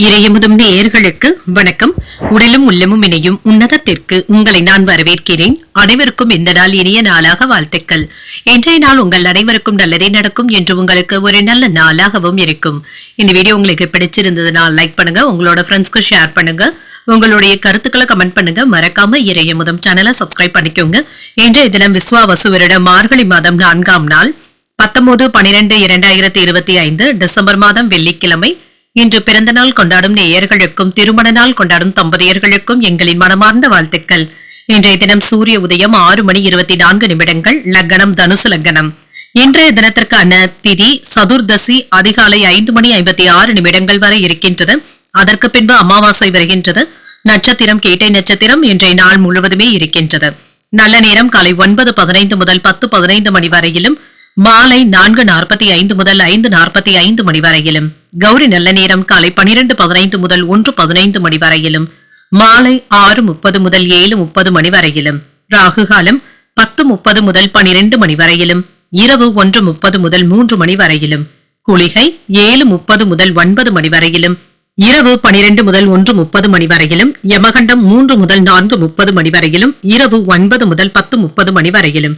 இறையமுதும் நேயர்களுக்கு வணக்கம். உடலும் உள்ளமும் இணையும் உன்னதத்திற்கு உங்களை நான் வரவேற்கிறேன். அனைவருக்கும் இந்த நாள் இனிய நாளாக வாழ்த்துக்கள். இன்றைய நாள் உங்கள் அனைவருக்கும் நல்லதே நடக்கும் என்று உங்களுக்கு ஒரு நல்ல நாளாகவும் இருக்கும். இந்த வீடியோ உங்களுக்கு பிடிச்சிருந்ததுன்னா லைக் பண்ணுங்க, உங்களோட ஃப்ரெண்ட்ஸ்க்கு ஷேர் பண்ணுங்க, உங்களுடைய கருத்துக்களை கமெண்ட் பண்ணுங்க. மறக்காம இறையமுதும் சேனலை சப்ஸ்கிரைப் பண்ணிக்கோங்க. இன்றைய தினம் விஸ்வாவசு வருடம் மார்கழி மாதம் 4ஆம் நாள் 19/12/2025 டிசம்பர் மாதம் வெள்ளிக்கிழமை. இன்று பிறந்த நாள் கொண்டாடும் நேயர்களுக்கும் திருமண நாள் கொண்டாடும் தம்பதியர்களுக்கும் எங்களின் மனமார்ந்த வாழ்த்துக்கள். இன்றைய தினம் சூரிய உதயம் 6:24 லக்னம் தனுசு லக்னம். இன்றைய தினத்திற்கான திதி சதுர்தசி அதிகாலை 5:56 வரை இருக்கின்றது. அதற்கு பின்பு அமாவாசை வருகின்றது. நட்சத்திரம் கேட்டை நட்சத்திரம் இன்றைய நாள் முழுவதுமே இருக்கின்றது. நல்ல நேரம் காலை 9:15 முதல் 10:15 மணி வரையிலும், மாலை 4:45 முதல் 5:45 மணி வரையிலும், கௌரி நல்ல நேரம் காலை 12:15 முதல் 1:15 மணி வரையிலும், மாலை 6:30 முதல் 7:30 மணி வரையிலும், ராகு காலம் 10:30 முதல் 12 மணி வரையிலும், இரவு 1:30 முதல் 3 மணி வரையிலும், குளிகை 7:30 முதல் 9 மணி வரையிலும், இரவு 12 முதல் 1:30 மணி வரையிலும், யமகண்டம் 3 முதல் 4:30 மணி வரையிலும், இரவு 9 முதல் 10:30 மணி வரையிலும்.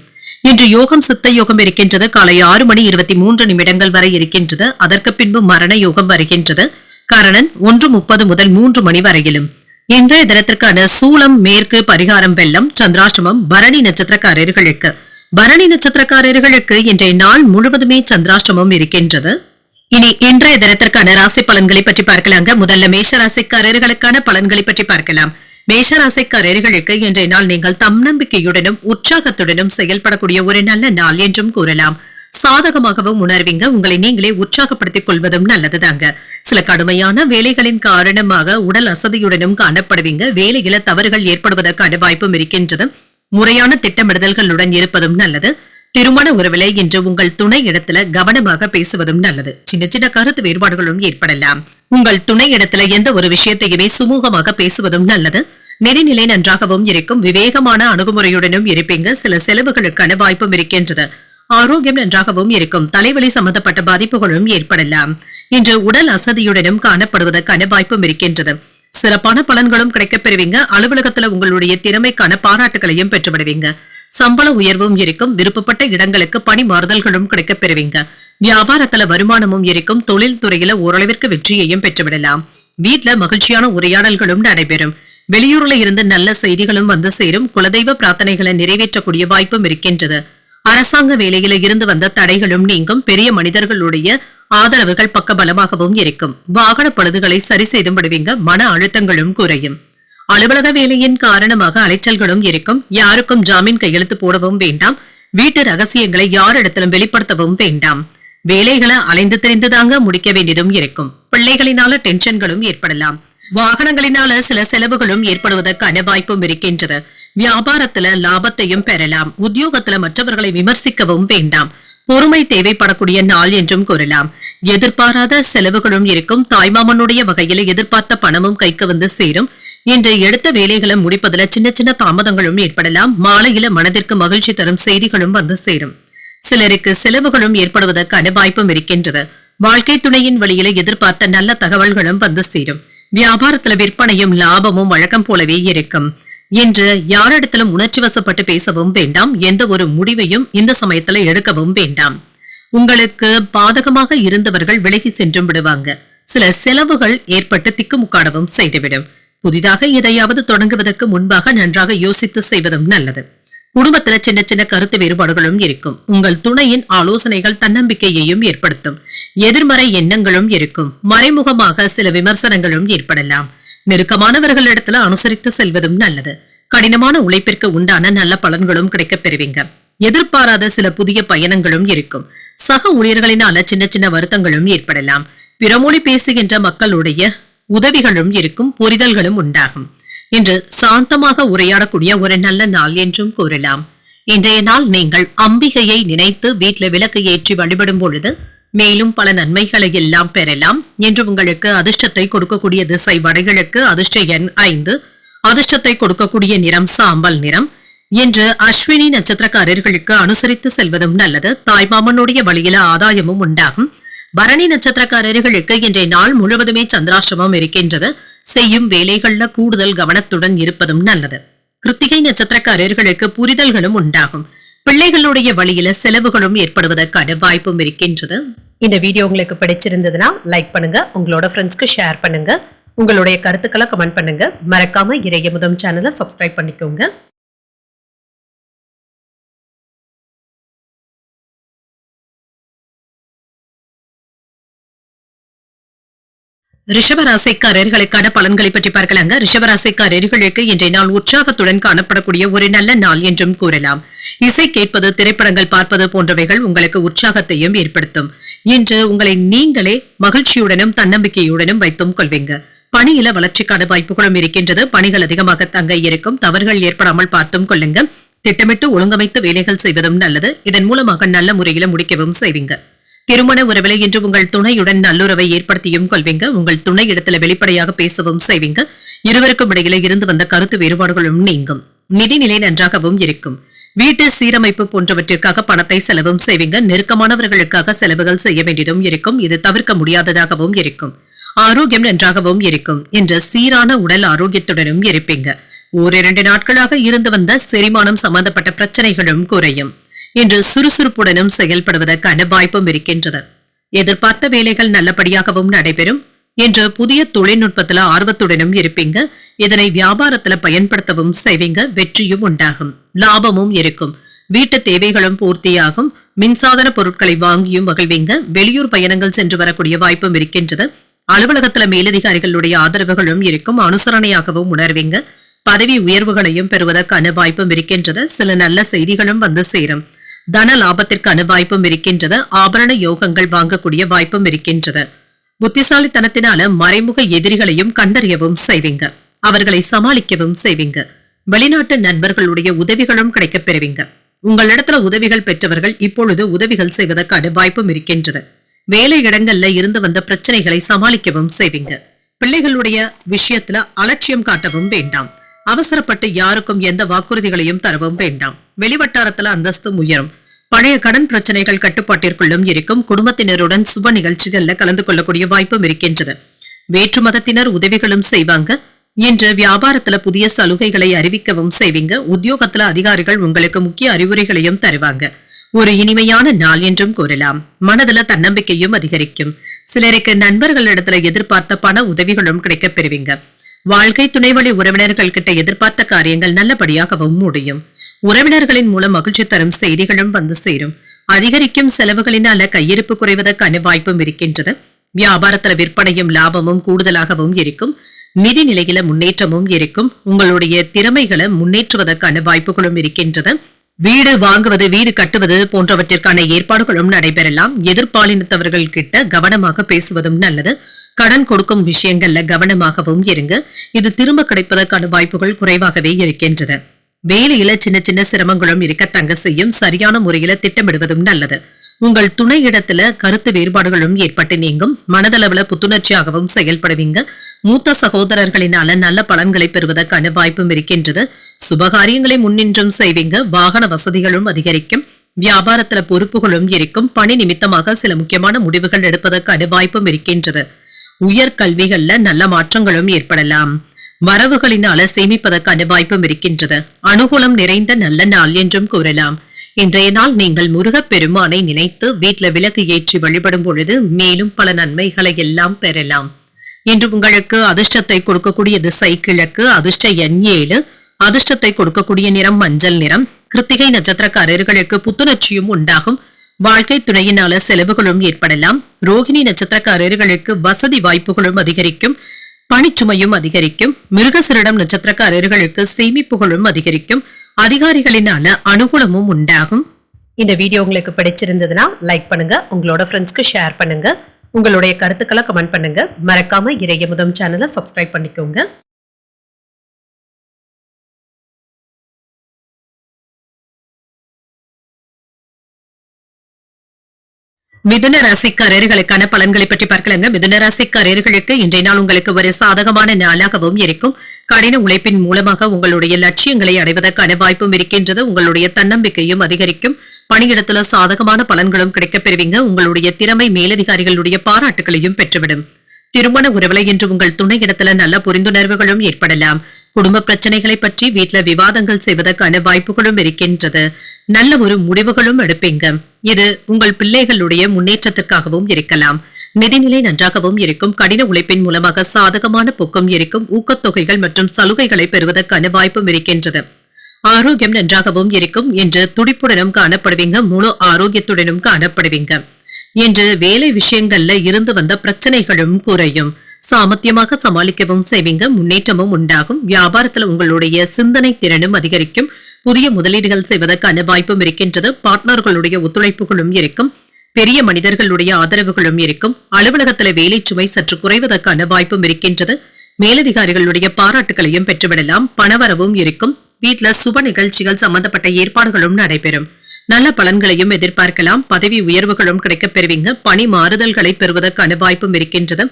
இன்று யோகம் சித்த யோகம் இருக்கின்றது. காலை 6:23 வரை இருக்கின்றது. அதற்கு பின்பு மரண யோகம் வருகின்றது. கரணன் 1:30 முதல் 3 மணி வரையிலும். இன்றைய தினத்திற்கான சூலம் மேற்கு, பரிகாரம் வெள்ளம், சந்திராஷ்டமம் பரணி நட்சத்திரக்காரர்களுக்கு. பரணி நட்சத்திரக்காரர்களுக்கு இன்றைய நாள் முழுவதுமே சந்திராஷ்டமம் இருக்கின்றது. இனி இன்றைய தினத்திற்கான ராசி பலன்களை பற்றி பார்க்கலாங்க. முதல்ல மேஷ ராசிக்காரர்களுக்கான பலன்களை பற்றி பார்க்கலாம். மேஷராசிக்காரர்களுக்கு இன்றைய நாள் நீங்கள் தன்னம்பிக்கையுடனும் உற்சாகத்துடனும் செயல்படக்கூடிய ஒரு நல்ல நாள் என்றும் கூறலாம். சாதகமாகவும் உணர்வீங்க. உங்களை நீங்களே உற்சாகப்படுத்திக் கொள்வதும் நல்லதுதாங்க. சில கடுமையான வேலைகளின் காரணமாக உடல் அசதியுடனும் காணப்படுவீங்க. வேலையில தவறுகள் ஏற்படுவதற்கான வாய்ப்பும் இருக்கின்றது. முறையான திட்டமிடுதல்களுடன் இருப்பதும் நல்லது. திருமண உறவிலை இன்று உங்கள் துணை இடத்துல கவனமாக பேசுவதும் நல்லது. சின்ன சின்ன கருத்து வேறுபாடுகளும் ஏற்படலாம். உங்கள் துணை இடத்துல எந்த ஒரு விஷயத்தையுமே சுமூகமாக பேசுவதும் நல்லது. நிதிநிலை நன்றாகவும் இருக்கும். விவேகமான அணுகுமுறையுடனும் இருப்பீங்க. சில செலவுகளுக்கான வாய்ப்பும் இருக்கின்றது. ஆரோக்கியம் நன்றாகவும் இருக்கும். தலைவலி சம்பந்தப்பட்ட பாதிப்புகளும் ஏற்படலாம். இன்று உடல் அசதியுடனும் காணப்படுவதற்கான வாய்ப்பும் இருக்கின்றது. சிறப்பான பலன்களும் கிடைக்கப் பெறுவீங்க. அலுவலகத்துல உங்களுடைய திறமைக்கான பாராட்டுகளையும் பெற்றுவிடுவீங்க. சம்பள உயர்வும் இருக்கும். விருப்பப்பட்ட இடங்களுக்கு பணி மாறுதல்களும் கிடைக்கப் பெறுவீங்க. வியாபாரத்துல வருமானமும் இருக்கும். தொழில் துறையில ஓரளவிற்கு வெற்றியையும் பெற்றுவிடலாம். வீட்டுல மகிழ்ச்சியான உரையாடல்களும் நடைபெறும். வெளியூர்ல இருந்து நல்ல செய்திகளும் வந்து சேரும். குலதெய்வ பிரார்த்தனைகளை நிறைவேற்றக்கூடிய வாய்ப்பும் இருக்கின்றது. அரசாங்க வேலையில இருந்து வந்த தடைகளும் நீங்கும். பெரிய மனிதர்களுடைய ஆதரவுகள் பக்கபலமாகவும் இருக்கும். வாகன பழுதுகளை சரி செய்து விடுவீங்க. மன அழுத்தங்களும் குறையும். அலுவலக வேலையின் காரணமாக அலைச்சல்களும் இருக்கும். யாருக்கும் ஜாமீன் கையெழுத்து போடவும் வேண்டாம். வீட்டு ரகசியங்களை யாரிடத்திலும் வெளிப்படுத்தவும் வேண்டாம். வேலைகளை அலைந்து தெரிந்துதாங்க முடிக்க வேண்டியதும் இருக்கும். பிள்ளைகளினால டென்ஷன்களும் ஏற்படலாம். வாகனங்களினால சில செலவுகளும் ஏற்படுவதற்கான வாய்ப்பும் இருக்கின்றது. வியாபாரத்துல லாபத்தையும் பெறலாம். உத்தியோகத்துல மற்றவர்களை விமர்சிக்கவும் வேண்டாம். பொறுமை தேவைப்படக்கூடிய நாள் என்றும் கூறலாம். எதிர்பாராத செலவுகளும் இருக்கும். தாய்மாமனுடைய வகையில எதிர்பார்த்த பணமும் கைக்கு வந்து சேரும். இன்று எடுத்த வேலைகளை முடிப்பதில் சின்ன சின்ன தாமதங்களும் ஏற்படலாம். மாலையில மனதிற்கு மகிழ்ச்சி தரும் செய்திகளும் வந்து சேரும். சிலருக்கு செலவுகளும் ஏற்படுவதற்கான வாய்ப்பும் இருக்கின்றது. வாழ்க்கை துணையின் வழியில எதிர்பார்த்த நல்ல தகவல்களும் வந்து சேரும். வியாபாரத்துல விற்பனையும் லாபமும் வழக்கம் போலவே இருக்கும். இன்று யாரிடத்திலும் உணர்ச்சி வசப்பட்டு பேசவும் வேண்டாம். எந்த ஒரு முடிவையும் இந்த சமயத்துல எடுக்கவும் வேண்டாம். உங்களுக்கு பாதகமாக இருந்தவர்கள் விலகி சென்றும் விடுவாங்க. சில செலவுகள் ஏற்பட்டு திக்குமுக்காடவும் செய்துவிடும். புதிதாக எதையாவது தொடங்குவதற்கு முன்பாக நன்றாக யோசித்து செய்வதும் நல்லது. குடும்பத்துல சின்ன சின்ன கருத்து வேறுபாடுகளும் இருக்கும். உங்கள் துணையின் ஆலோசனைகள் தன்னம்பிக்கையையும் ஏற்படுத்தும். எதிர்மறை எண்ணங்களும் இருக்கும். மறைமுகமாக சில விமர்சனங்களும் ஏற்படலாம். நெருக்கமானவர்களிடத்துல அனுசரித்து செல்வதும் நல்லது. கடினமான உழைப்பிற்கு உண்டான நல்ல பலன்களும் கிடைக்கப் பெறுவீங்க. எதிர்பாராத சில புதிய பயணங்களும் இருக்கும். சக ஊழியர்களினால சின்ன சின்ன வருத்தங்களும் ஏற்படலாம். பிறமொழி பேசுகின்ற மக்களுடைய உதவிகளும் இருக்கும். புரிதல்களும் உண்டாகும். இன்று சாந்தமாக உரையாடக்கூடிய ஒரு நல்ல நாள் என்றும் கூறலாம். இன்றைய நாள் நீங்கள் அம்பிகையை நினைத்து வீட்டுல விளக்கு ஏற்றி வழிபடும் பொழுது மேலும் பல நன்மைகளை எல்லாம் பெறலாம். என்று உங்களுக்கு அதிர்ஷ்டத்தை கொடுக்கக்கூடிய திசை வடகிழக்கு. அதிர்ஷ்ட எண் 5. அதிர்ஷ்டத்தை கொடுக்கக்கூடிய நிறம் சாம்பல் நிறம். இன்று அஸ்வினி நட்சத்திரக்காரர்களுக்கு அனுசரித்து செல்வதும் நல்லது. தாய்மாமனுடைய வழியில ஆதாயமும் உண்டாகும். பரணி நட்சத்திரக்காரர்களுக்கு இன்றைய நாள் முழுவதுமே சந்திராஷ்டமம் இருக்கின்றது. செய்யும் வேலைகள்ல கூடுதல் கவனத்துடன் இருப்பதும் நல்லது. கிருத்திகை நட்சத்திரக்காரர்களுக்கு புரிதல்களும் உண்டாகும். பிள்ளைகளுடைய வழியில செலவுகளும் ஏற்படுவதற்கான வாய்ப்பும் இருக்கின்றது. இந்த வீடியோ உங்களுக்கு பிடிச்சிருந்ததுன்னா லைக் பண்ணுங்க, உங்களோட ஃப்ரெண்ட்ஸ்க்கு ஷேர் பண்ணுங்க, உங்களுடைய கருத்துக்களை கமெண்ட் பண்ணுங்க. மறக்காம இறையமுதம் சேனலை சப்ஸ்கிரைப் பண்ணிக்கோங்க. ரிஷபராசிக்காரர்களுக்கான பலன்களை பற்றி பார்க்கலாங்க. ரிஷபராசிக்காரர்களுக்கு இன்றைய நாள் உற்சாகத்துடன் காணப்படக்கூடிய ஒரு நல்ல நாள் என்றும் கூறலாம். இசை கேட்பது, திரைப்படங்கள் பார்ப்பது போன்றவைகள் உங்களுக்கு உற்சாகத்தையும் ஏற்படுத்தும். இன்று உங்களை நீங்களே மகிழ்ச்சியுடனும் தன்னம்பிக்கையுடனும் வைத்தும் கொள்வீங்க. பணியில வளர்ச்சிக்கான வாய்ப்புகளும் இருக்கின்றது. பணிகள் அதிகமாக தங்க இருக்கும். தவறுகள் ஏற்படாமல் பார்த்தும் கொள்ளுங்க. திட்டமிட்டு ஒழுங்கமைத்து வேலைகள் செய்வதும் நல்லது. இதன் மூலமாக நல்ல முறையில முடிக்கவும் செய்வீங்க. திருமண உறவில இன்று உங்கள் துணையுடன் நல்லுறவை ஏற்படுத்தியும் கொள்வீங்க. உங்கள் துணை இடத்துல வெளிப்படையாக பேசவும் செய்வீங்க. இருவருக்கும் இடையில இருந்து வந்த கருத்து வேறுபாடுகளும் நீங்கும். நிதிநிலை நன்றாகவும் இருக்கும். வீட்டு சீரமைப்பு போன்றவற்றிற்காக பணத்தை செலவும் செய்வீங்க. நெருக்கமானவர்களுக்காக செலவுகள் செய்ய வேண்டியதும் இருக்கும். இது தவிர்க்க முடியாததாகவும் இருக்கும். ஆரோக்கியம் நன்றாகவும் இருக்கும். என்ற சீரான உடல் ஆரோக்கியத்துடனும் இருப்பீங்க. ஓரிரண்டு நாட்களாக இருந்து வந்த செரிமானம் சம்பந்தப்பட்ட பிரச்சனைகளும் குறையும். இன்று சுறுசுறுப்புடனும் செயல்படுவதற்கான வாய்ப்பும் இருக்கின்றது. எதிர்பார்த்த வேலைகள் நல்லபடியாகவும் நடைபெறும். இன்று புதிய தொழில்நுட்பத்துல ஆர்வத்துடனும் இருப்பீங்க. இதனை வியாபாரத்துல பயன்படுத்தவும் செய்வீங்க. வெற்றியும் உண்டாகும். லாபமும் இருக்கும். வீட்டு தேவைகளும் பூர்த்தியாகும். மின்சாதன பொருட்களை வாங்கியும் மகிழ்வீங்க. வெளியூர் பயணங்கள் சென்று வரக்கூடிய வாய்ப்பும் இருக்கின்றது. அலுவலகத்துல மேலதிகாரிகளுடைய ஆதரவுகளும் இருக்கும். அனுசரணையாகவும் உணர்வீங்க. பதவி உயர்வுகளையும் பெறுவதற்கான வாய்ப்பும் இருக்கின்றது. சில நல்ல செய்திகளும் வந்து சேரும். தன லாபத்திற்கான வாய்ப்பும் இருக்கின்றது. ஆபரண யோகங்கள் வாங்கக்கூடிய வாய்ப்பும் இருக்கின்றது. புத்திசாலித்தனத்தினால மறைமுக எதிரிகளையும் கண்டறியவும் செய்வீங்க. அவர்களை சமாளிக்கவும் செய்வீங்க. வெளிநாட்டு நண்பர்களுடைய உதவிகளும் கிடைக்கப் பெறுவீங்க. உங்களிடத்துல உதவிகள் பெற்றவர்கள் இப்பொழுது உதவிகள் செய்வதற்கான வாய்ப்பும் இருக்கின்றது. வேலை இடங்கள்ல இருந்து வந்த பிரச்சனைகளை சமாளிக்கவும் செய்வீங்க. பிள்ளைகளுடைய விஷயத்துல அலட்சியம் காட்டவும் வேண்டாம். அவசரப்பட்டு யாருக்கும் எந்த வாக்குறுதிகளையும் தரவும் வேண்டாம். வெளிவட்டாரத்துல அந்தஸ்தும் உயரும். பழைய கடன் பிரச்சனைகள் கட்டுப்பாட்டிற்குள்ளும் இருக்கும். குடும்பத்தினருடன் சுப நிகழ்ச்சிகள்ல கலந்து கொள்ளக்கூடிய வாய்ப்பும் இருக்கின்றது. வேற்று மதத்தினர் உதவிகளும் செய்வாங்க. இன்று வியாபாரத்துல புதிய சலுகைகளை அறிவிக்கவும் செய்வீங்க. உத்தியோகத்துல அதிகாரிகள் உங்களுக்கு முக்கிய அறிவுரைகளையும் தருவாங்க. ஒரு இனிமையான நாள் என்றும் கூறலாம். மனதுல தன்னம்பிக்கையும் அதிகரிக்கும். சிலருக்கு நண்பர்களிடத்துல எதிர்பார்த்த பண உதவிகளும் கிடைக்கப் பெறுவீங்க. வாழ்க்கை துணைவழி உறவினர்கள் கிட்ட எதிர்பார்த்த காரியங்கள் நல்லபடியாகவும் முடியும். உறவினர்களின் மூலம் மகிழ்ச்சி தரும் செய்திகளும் வந்து சேரும். அதிகரிக்கும் செலவுகளினால கையிருப்பு குறைவதற்கான வாய்ப்பும் இருக்கின்றது. வியாபாரத்துல விற்பனையும் லாபமும் கூடுதலாகவும் இருக்கும். நிதி நிலையில முன்னேற்றமும் இருக்கும். உங்களுடைய திறமைகளை முன்னேற்றுவதற்கான வாய்ப்புகளும் இருக்கின்றது. வீடு வாங்குவது, வீடு கட்டுவது போன்றவற்றிற்கான ஏற்பாடுகளும் நடைபெறலாம். எதிர்பாலினத்தவர்கள் கிட்ட கவனமாக பேசுவதும் நல்லது. கடன் கொடுக்கும் விஷயங்கள்ல கவனமாகவும் இருங்க. இது திரும்ப கிடைப்பதற்கான வாய்ப்புகள் குறைவாகவே இருக்கின்றது. வேலையில சின்ன சின்ன சிரமங்களும் இருக்க தங்க செய்யும். சரியான முறையில திட்டமிடுவதும் நல்லது. உங்கள் துணை இடத்துல கருத்து வேறுபாடுகளும் ஏற்பட்டு நீங்கும். மனதளவுல புத்துணர்ச்சியாகவும் செயல்படுவீங்க. மூத்த சகோதரர்களினால நல்ல பலன்களை பெறுவதற்கான வாய்ப்பும் இருக்கின்றது. சுபகாரியங்களை முன்னின்றும் செய்வீங்க. வாகன வசதிகளும் அதிகரிக்கும். வியாபாரத்துல பொறுப்புகளும் இருக்கும். பணி நிமித்தமாக சில முக்கியமான முடிவுகள் எடுப்பதற்கான வாய்ப்பும் இருக்கின்றது. உயர் கல்விகள்ல நல்ல மாற்றங்களும் ஏற்படலாம். வரவுகளினால சேமிப்பதற்கான வாய்ப்பும் இருக்கின்றது. அனுகூலம் நிறைந்த நல்ல நாள் என்றும் கூறலாம். இன்றைய நாள் நீங்கள் முருகப் பெருமானை நினைத்து வீட்டுல விளக்கு ஏற்றி வழிபடும் பொழுது மேலும் பல நன்மைகளை எல்லாம் பெறலாம். இன்று உங்களுக்கு அதிர்ஷ்டத்தை கொடுக்கக்கூடிய திசை கிழக்கு. அதிர்ஷ்ட எண் 7. அதிர்ஷ்டத்தை கொடுக்கக்கூடிய நிறம் மஞ்சள் நிறம். கிருத்திகை நட்சத்திரக்காரர்களுக்கு புத்துணர்ச்சியும் உண்டாகும். வாழ்க்கை துணையினால செலவுகளும் ஏற்படலாம். ரோகிணி நட்சத்திரக்காரர்களுக்கு வசதி வாய்ப்புகளும் அதிகரிக்கும். பணிச்சுமையும் அதிகரிக்கும். மிருகசிரிடம் நட்சத்திரக்காரர்களுக்கு சேமிப்புகளும் அதிகரிக்கும். அதிகாரிகளினால அனுகூலமும் உண்டாகும். இந்த வீடியோ உங்களுக்கு பிடிச்சிருந்ததுன்னா லைக் பண்ணுங்க, உங்களோட ஃப்ரெண்ட்ஸ்க்கு ஷேர் பண்ணுங்க, உங்களுடைய கருத்துக்களை கமெண்ட் பண்ணுங்க. மறக்காம இறையமுதம் சேனலை சப்ஸ்கிரைப் பண்ணிக்கோங்க. மிதுன ராசிக்காரர்களுக்கான பலன்களை பற்றி பார்க்கலாங்க. மிதுன ராசிக்காரர்களுக்கு இன்றைய நாள் உங்களுக்கு ஒரு சாதகமான நாளாகவும் இருக்கும். கடின உழைப்பின் மூலமாக உங்களுடைய லட்சியங்களை அடைவதற்கான வாய்ப்பும் இருக்கின்றது. உங்களுடைய தன்னம்பிக்கையும் அதிகரிக்கும். பணியிடத்துல சாதகமான பலன்களும் கிடைக்கப் பெறுவீங்க. உங்களுடைய திறமை மேலதிகாரிகளுடைய பாராட்டுகளையும் பெற்றுவிடும். திருமண உறவுல இன்று உங்கள் துணையிடத்துல நல்ல புரிந்துணர்வுகளும் ஏற்படலாம். குடும்ப பிரச்சனைகளை பற்றி வீட்டுல விவாதங்கள் செய்வதற்கான வாய்ப்புகளும் இருக்கின்றது. நல்ல ஒரு முடிவுகளும் எடுப்பீங்க. இது உங்கள் பிள்ளைகளுடைய முன்னேற்றத்திற்காகவும் இருக்கலாம். நிதிநிலை நன்றாகவும் இருக்கும். கடின உழைப்பின் மூலமாக சாதகமான போக்கும் இருக்கும். ஊக்கத்தொகைகள் மற்றும் சலுகைகளை பெறுவதற்கான வாய்ப்பும் இருக்கின்றது. ஆரோக்கியம் நன்றாகவும் இருக்கும் என்று துடிப்புடனும் காணப்படுவீங்க. முழு ஆரோக்கியத்துடனும் காணப்படுவீங்க. என்று வேலை விஷயங்கள்ல இருந்து வந்த பிரச்சனைகளும் குறையும். சாமர்த்தியமாக சமாளிக்கவும் செய்வீங்க. முன்னேற்றமும் உண்டாகும். வியாபாரத்தில் உங்களுடைய சிந்தனை திறனும் அதிகரிக்கும். புதிய முதலீடுகள் செய்வதற்கான வாய்ப்பும் இருக்கின்றது. பார்ட்னர்களுடைய ஒத்துழைப்புகளும் இருக்கும். பெரிய மனிதர்களுடைய ஆதரவுகளும் இருக்கும். அலுவலகத்தில் வேலை சுமை சற்று குறைவதற்கான வாய்ப்பும் இருக்கின்றது. மேலதிகாரிகளுடைய பாராட்டுகளையும் பெற்றுவிடலாம். பணவரவும் இருக்கும். வீட்டுல சுப நிகழ்ச்சிகள் சம்பந்தப்பட்ட ஏற்பாடுகளும் நடைபெறும். நல்ல பலன்களையும் எதிர்பார்க்கலாம். பதவி உயர்வுகளும் கிடைக்கப் பெறுவீங்க. பணி மாறுதல்களை பெறுவதற்கான வாய்ப்பும் இருக்கின்றது.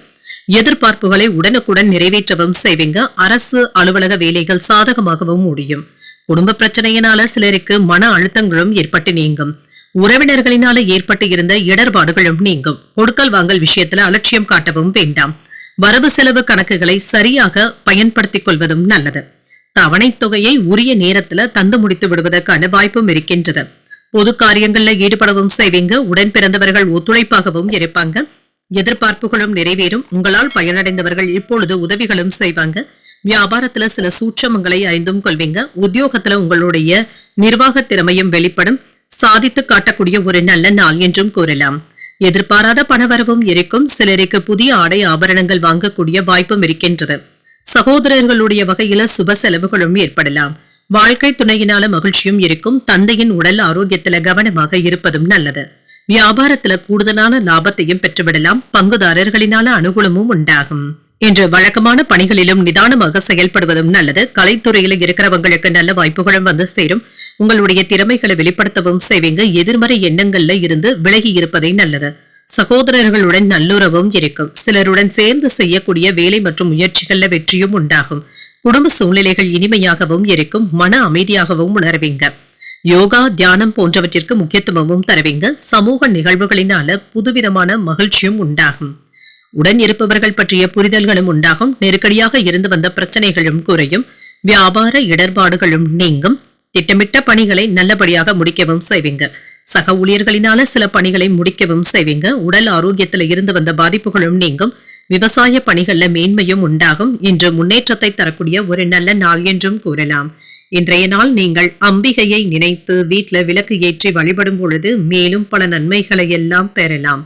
எதிர்பார்ப்புகளை உடனுக்குடன் நிறைவேற்றவும் செய்வீங்க. அரசு அலுவலக வேலைகள் சாதகமாகவும் முடியும். குடும்ப பிரச்சனையினால சிலருக்கு மன அழுத்தங்களும் ஏற்பட்டு நீங்கும். உறவினர்களினால ஏற்பட்டு இருந்த இடர்பாடுகளும் நீங்கும். கொடுக்கல் வாங்கல் விஷயத்துல அலட்சியம் காட்டவும் வேண்டாம். வரவு செலவு கணக்குகளை சரியாக பயன்படுத்திக் கொள்வதும் நல்லது. தவணை தொகையை உரிய நேரத்துல தந்து முடித்து விடுவதற்கான வாய்ப்பும் இருக்கின்றது. பொது காரியங்கள்ல ஈடுபடவும் செய்வீங்க. உடன் பிறந்தவர்கள் ஒத்துழைப்பாகவும் இருப்பாங்க. எதிர்பார்ப்புகளும் நிறைவேறும். உங்களால் பயனடைந்தவர்கள் இப்பொழுது உதவிகளும் செய்வாங்க. வியாபாரத்துல சில சூட்சமங்களை அறிந்தும் கொள்வீங்க. உத்தியோகத்துல உங்களுடைய நிர்வாக திறமையும் வெளிப்படும். சாதித்து காட்டக்கூடிய ஒரு நல்ல நாள் என்றும் கூறலாம். எதிர்பாராத பணவரவும் இருக்கும். சிலருக்கு புதிய ஆடை ஆபரணங்கள் வாங்கக்கூடிய வாய்ப்பும் இருக்கின்றது. சகோதரர்களுடைய வகையில சுப செலவுகளும் ஏற்படலாம். வாழ்க்கை துணையினால மகிழ்ச்சியும் இருக்கும். தந்தையின் உடல் ஆரோக்கியத்துல கவனமாக இருப்பதும் நல்லது. வியாபாரத்துல கூடுதலான லாபத்தையும் பெற்றுவிடலாம். பங்குதாரர்களினால அனுகூலமும் உண்டாகும். இன்று வழக்கமான பணிகளிலும் நிதானமாக செயல்படுவதும் நல்லது. கலைத்துறையில இருக்கிறவங்களுக்கு நல்ல வாய்ப்புகளும் வந்து சேரும். உங்களுடைய திறமைகளை வெளிப்படுத்தவும் செய்வீங்க. எதிர்மறை எண்ணங்கள்ல இருந்து விலகி இருப்பதே நல்லது. சகோதரர்களுடன் நல்லுறவும் இருக்கும். சிலருடன் சேர்ந்து செய்யக்கூடிய வேலை மற்றும் முயற்சிகள்ல வெற்றியும் உண்டாகும். குடும்ப சூழ்நிலைகள் இனிமையாகவும் இருக்கும். மன அமைதியாகவும் உணர்வீங்க. யோகா, தியானம் போன்றவற்றிற்கு முக்கியத்துவமும் தருவீங்க. சமூக நிகழ்வுகளினால புதுவிதமான மகிழ்ச்சியும் உண்டாகும். உடன் இருப்பவர்கள் பற்றிய புரிதல்களும் உண்டாகும். நெருக்கடியாக இருந்து வந்த பிரச்சனைகளும் குறையும். வியாபார இடர்பாடுகளும் நீங்கும். திட்டமிட்ட பணிகளை நல்லபடியாக முடிக்கவும் செய்வீங்க. சக ஊழியர்களினால சில பணிகளை முடிக்கவும் செய்வீங்க. உடல் ஆரோக்கியத்தில் இருந்து வந்த பாதிப்புகளும் நீங்கும். விவசாய பணிகள்ல மேன்மையும் உண்டாகும். இன்று முன்னேற்றத்தை தரக்கூடிய ஒரு நல்ல நாள் என்றும் கூறலாம். இன்றைய நாள் நீங்கள் அம்பிகையை நினைத்து வீட்டுல விளக்கு ஏற்றி வழிபடும் பொழுது மேலும் பல நன்மைகளை எல்லாம் பெறலாம்.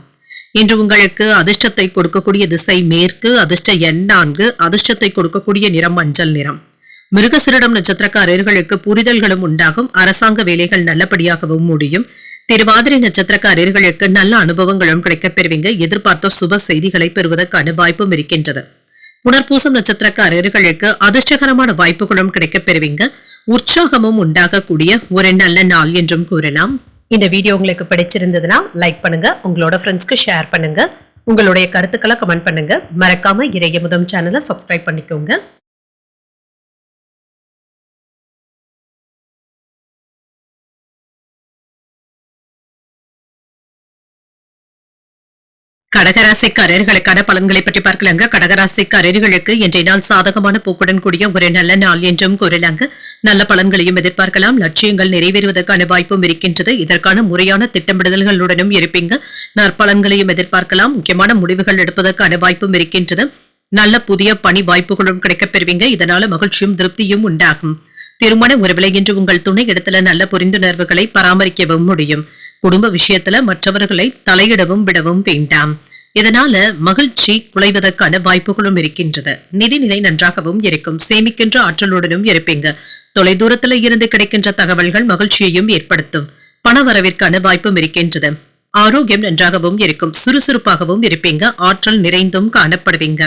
இன்று உங்களுக்கு அதிர்ஷ்டத்தை கொடுக்கக்கூடிய திசை மேற்கு. அதிர்ஷ்ட எண் 4. அதிர்ஷ்டத்தை கொடுக்கக்கூடிய நிறம் மஞ்சள் நிறம். மிருகசிரிடம் நட்சத்திரக்காரர்களுக்கு புரிதல்களும் உண்டாகும். அரசாங்க வேலைகள் நல்லபடியாகவும் முடியும். திருவாதிரை நட்சத்திரக்காரர்களுக்கு நல்ல அனுபவங்களும் கிடைக்கப் பெறுவீங்க. எதிர்பார்த்த சுப செய்திகளை பெறுவதற்கான வாய்ப்பும் இருக்கின்றது. புனர்பூசம் நட்சத்திரக்காரர்களுக்கு அதிர்ஷ்டகரமான வாய்ப்புகளும் கிடைக்கப் பெறுவீங்க. உற்சாகமும் உண்டாகக்கூடிய ஒரு நல்ல நாள் என்றும் கூறலாம். இந்த வீடியோ உங்களுக்கு பிடிச்சிருந்ததுன்னா லைக் பண்ணுங்க. உங்களோட ஃப்ரெண்ட்ஸ்க்கு ஷேர் பண்ணுங்க. உங்களுடைய கருத்துக்களை கமெண்ட் பண்ணுங்க. மறக்காம இறையமுதம் சேனலை சப்ஸ்கிரைப் பண்ணிக்கோங்க. கடகராசிக்காரர்களுக்கான பலன்களை பற்றி பார்க்கலாங்க. கடகராசிக்காரர்களுக்கு இன்றைய நாள் சாதகமான போக்குடன் கூடிய ஒரு நல்ல நாள் என்றும் கூறலாங்க. நல்ல பலன்களையும் எதிர்பார்க்கலாம். லட்சியங்கள் நிறைவேறுவதற்கான வாய்ப்பும் இருக்கின்றது. இதற்கான முறையான திட்டமிடல்களுடனும் இருப்பீங்க. நற்பலன்களையும் எதிர்பார்க்கலாம். முக்கியமான முடிவுகள் எடுப்பதற்கான வாய்ப்பும் இருக்கின்றது. நல்ல புதிய பணி வாய்ப்புகளும் கிடைக்கப் பெறுவீங்க. இதனால மகிழ்ச்சியும் திருப்தியும் உண்டாகும். திருமண உறவில இன்று உங்கள் துணை இடத்துல நல்ல புரிந்துணர்வுகளை பராமரிக்கவும் முடியும். குடும்ப விஷயத்துல மற்றவர்களை தலையிடவும் விடவும் வேண்டாம். இதனால மகிழ்ச்சி குலைவதற்கான வாய்ப்புகளும் இருக்கின்றது. நிதிநிலை நன்றாகவும் இருக்கும். சேமிக்கின்ற ஆற்றலுடனும் இருப்பீங்க. தொலைதூரத்துல இருந்து கிடைக்கின்ற தகவல்கள் மகிழ்ச்சியையும் ஏற்படுத்தும். பண வரவிற்கான வாய்ப்பும் இருக்கின்றது. ஆரோக்கியம் நன்றாகவும் இருக்கும். சுறுசுறுப்பாகவும் இருப்பீங்க. ஆற்றல் நிறைந்தும் காணப்படுவீங்க.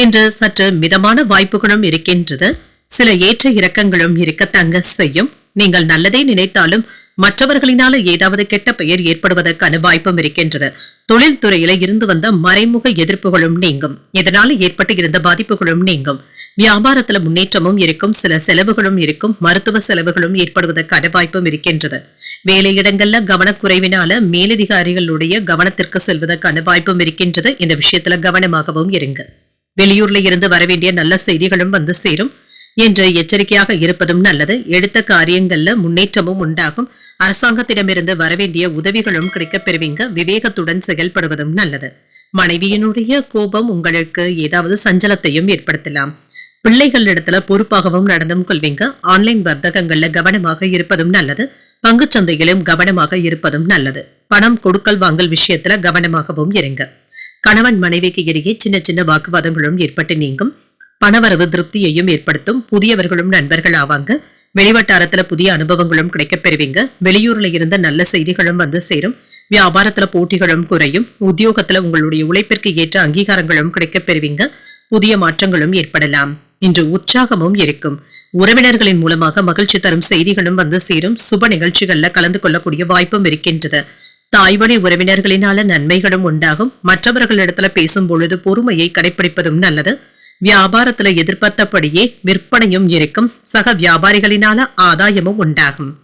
இன்று சற்று மிதமான வாய்ப்புகளும் இருக்கின்றது. சில ஏற்ற இறக்கங்களும் இருக்கத்தாங்க செய்யும். நீங்கள் நல்லதே நினைத்தாலும் மற்றவர்களினால ஏதாவது கெட்ட பெயர் ஏற்படுவதற்கான வாய்ப்பும் இருக்கின்றது. தொழில்துறையில இருந்து வந்த மறைமுக எதிர்ப்புகளும் நீங்கும். இதனால ஏற்பட்டு இருந்த பாதிப்புகளும் நீங்கும். வியாபாரத்துல முன்னேற்றமும் இருக்கும். சில செலவுகளும் இருக்கும். மருத்துவ செலவுகளும் ஏற்படுவதற்கான வாய்ப்பும் இருக்கின்றது. வேலையிடங்கள்ல கவனக்குறைவினால மேலதிகாரிகளுடைய கவனத்திற்கு செல்வதற்கான வாய்ப்பும் இருக்கின்றது. இந்த விஷயத்துல கவனமாகவும் இருங்க. வெளியூர்ல இருந்து வரவேண்டிய நல்ல செய்திகளும் வந்து சேரும் என்று எச்சரிக்கையாக இருப்பதும் நல்லது. எடுத்த காரியங்கள்ல முன்னேற்றமும் உண்டாகும். அரசாங்கத்திடமிருந்து வரவேண்டிய உதவிகளும் கிடைக்கப் பெறுவீங்க. விவேகத்துடன் செயல்படுவதும் நல்லது. மனைவியினுடைய கோபம் உங்களுக்கு ஏதாவது சஞ்சலத்தையும் ஏற்படுத்தலாம். பிள்ளைகளிடத்துல பொறுப்பாகவும் நடந்தும் கொள்வீங்க. ஆன்லைன் வர்த்தகங்கள்ல கவனமாக இருப்பதும் நல்லது. பங்குச்சந்தையிலும் கவனமாக இருப்பதும் நல்லது. பணம் கொடுக்கல் வாங்கல் விஷயத்துல கவனமாகவும் இருங்க. கணவன் மனைவிக்கு இடையே சின்ன சின்ன வாக்குவாதங்களும் ஏற்பட்டு நீங்கும். பணவரவு திருப்தியையும் ஏற்படுத்தும். புதியவர்களும் நண்பர்கள் ஆவாங்க. வெளிவட்டாரத்துல புதிய அனுபவங்களும் கிடைக்கப் பெறுவீங்க. வெளியூர்ல இருந்த நல்ல செய்திகளும் வந்து சேரும். வியாபாரத்துல போட்டிகளும் குறையும். உத்தியோகத்துல உங்களுடைய உழைப்பிற்கு ஏற்ற அங்கீகாரங்களும் கிடைக்கப் பெறுவீங்க. புதிய மாற்றங்களும் ஏற்படலாம். இன்று உற்சாகமும் இருக்கும். உறவினர்களின் மூலமாக மகிழ்ச்சி தரும் செய்திகளும் வந்து சேரும். சுப நிகழ்ச்சிகள்ல கலந்து கொள்ளக்கூடிய வாய்ப்பும் இருக்கின்றது. தாய்வழி உறவினர்களினால நன்மைகளும் உண்டாகும். மற்றவர்களிடத்துல பேசும் பொழுது பொறுமையை கடைபிடிப்பதும் நல்லது. வியாபாரத்துல எதிர்பார்த்தபடியே விற்பனையும் இருக்கும். சக வியாபாரிகளினால ஆதாயமும் உண்டாகும்.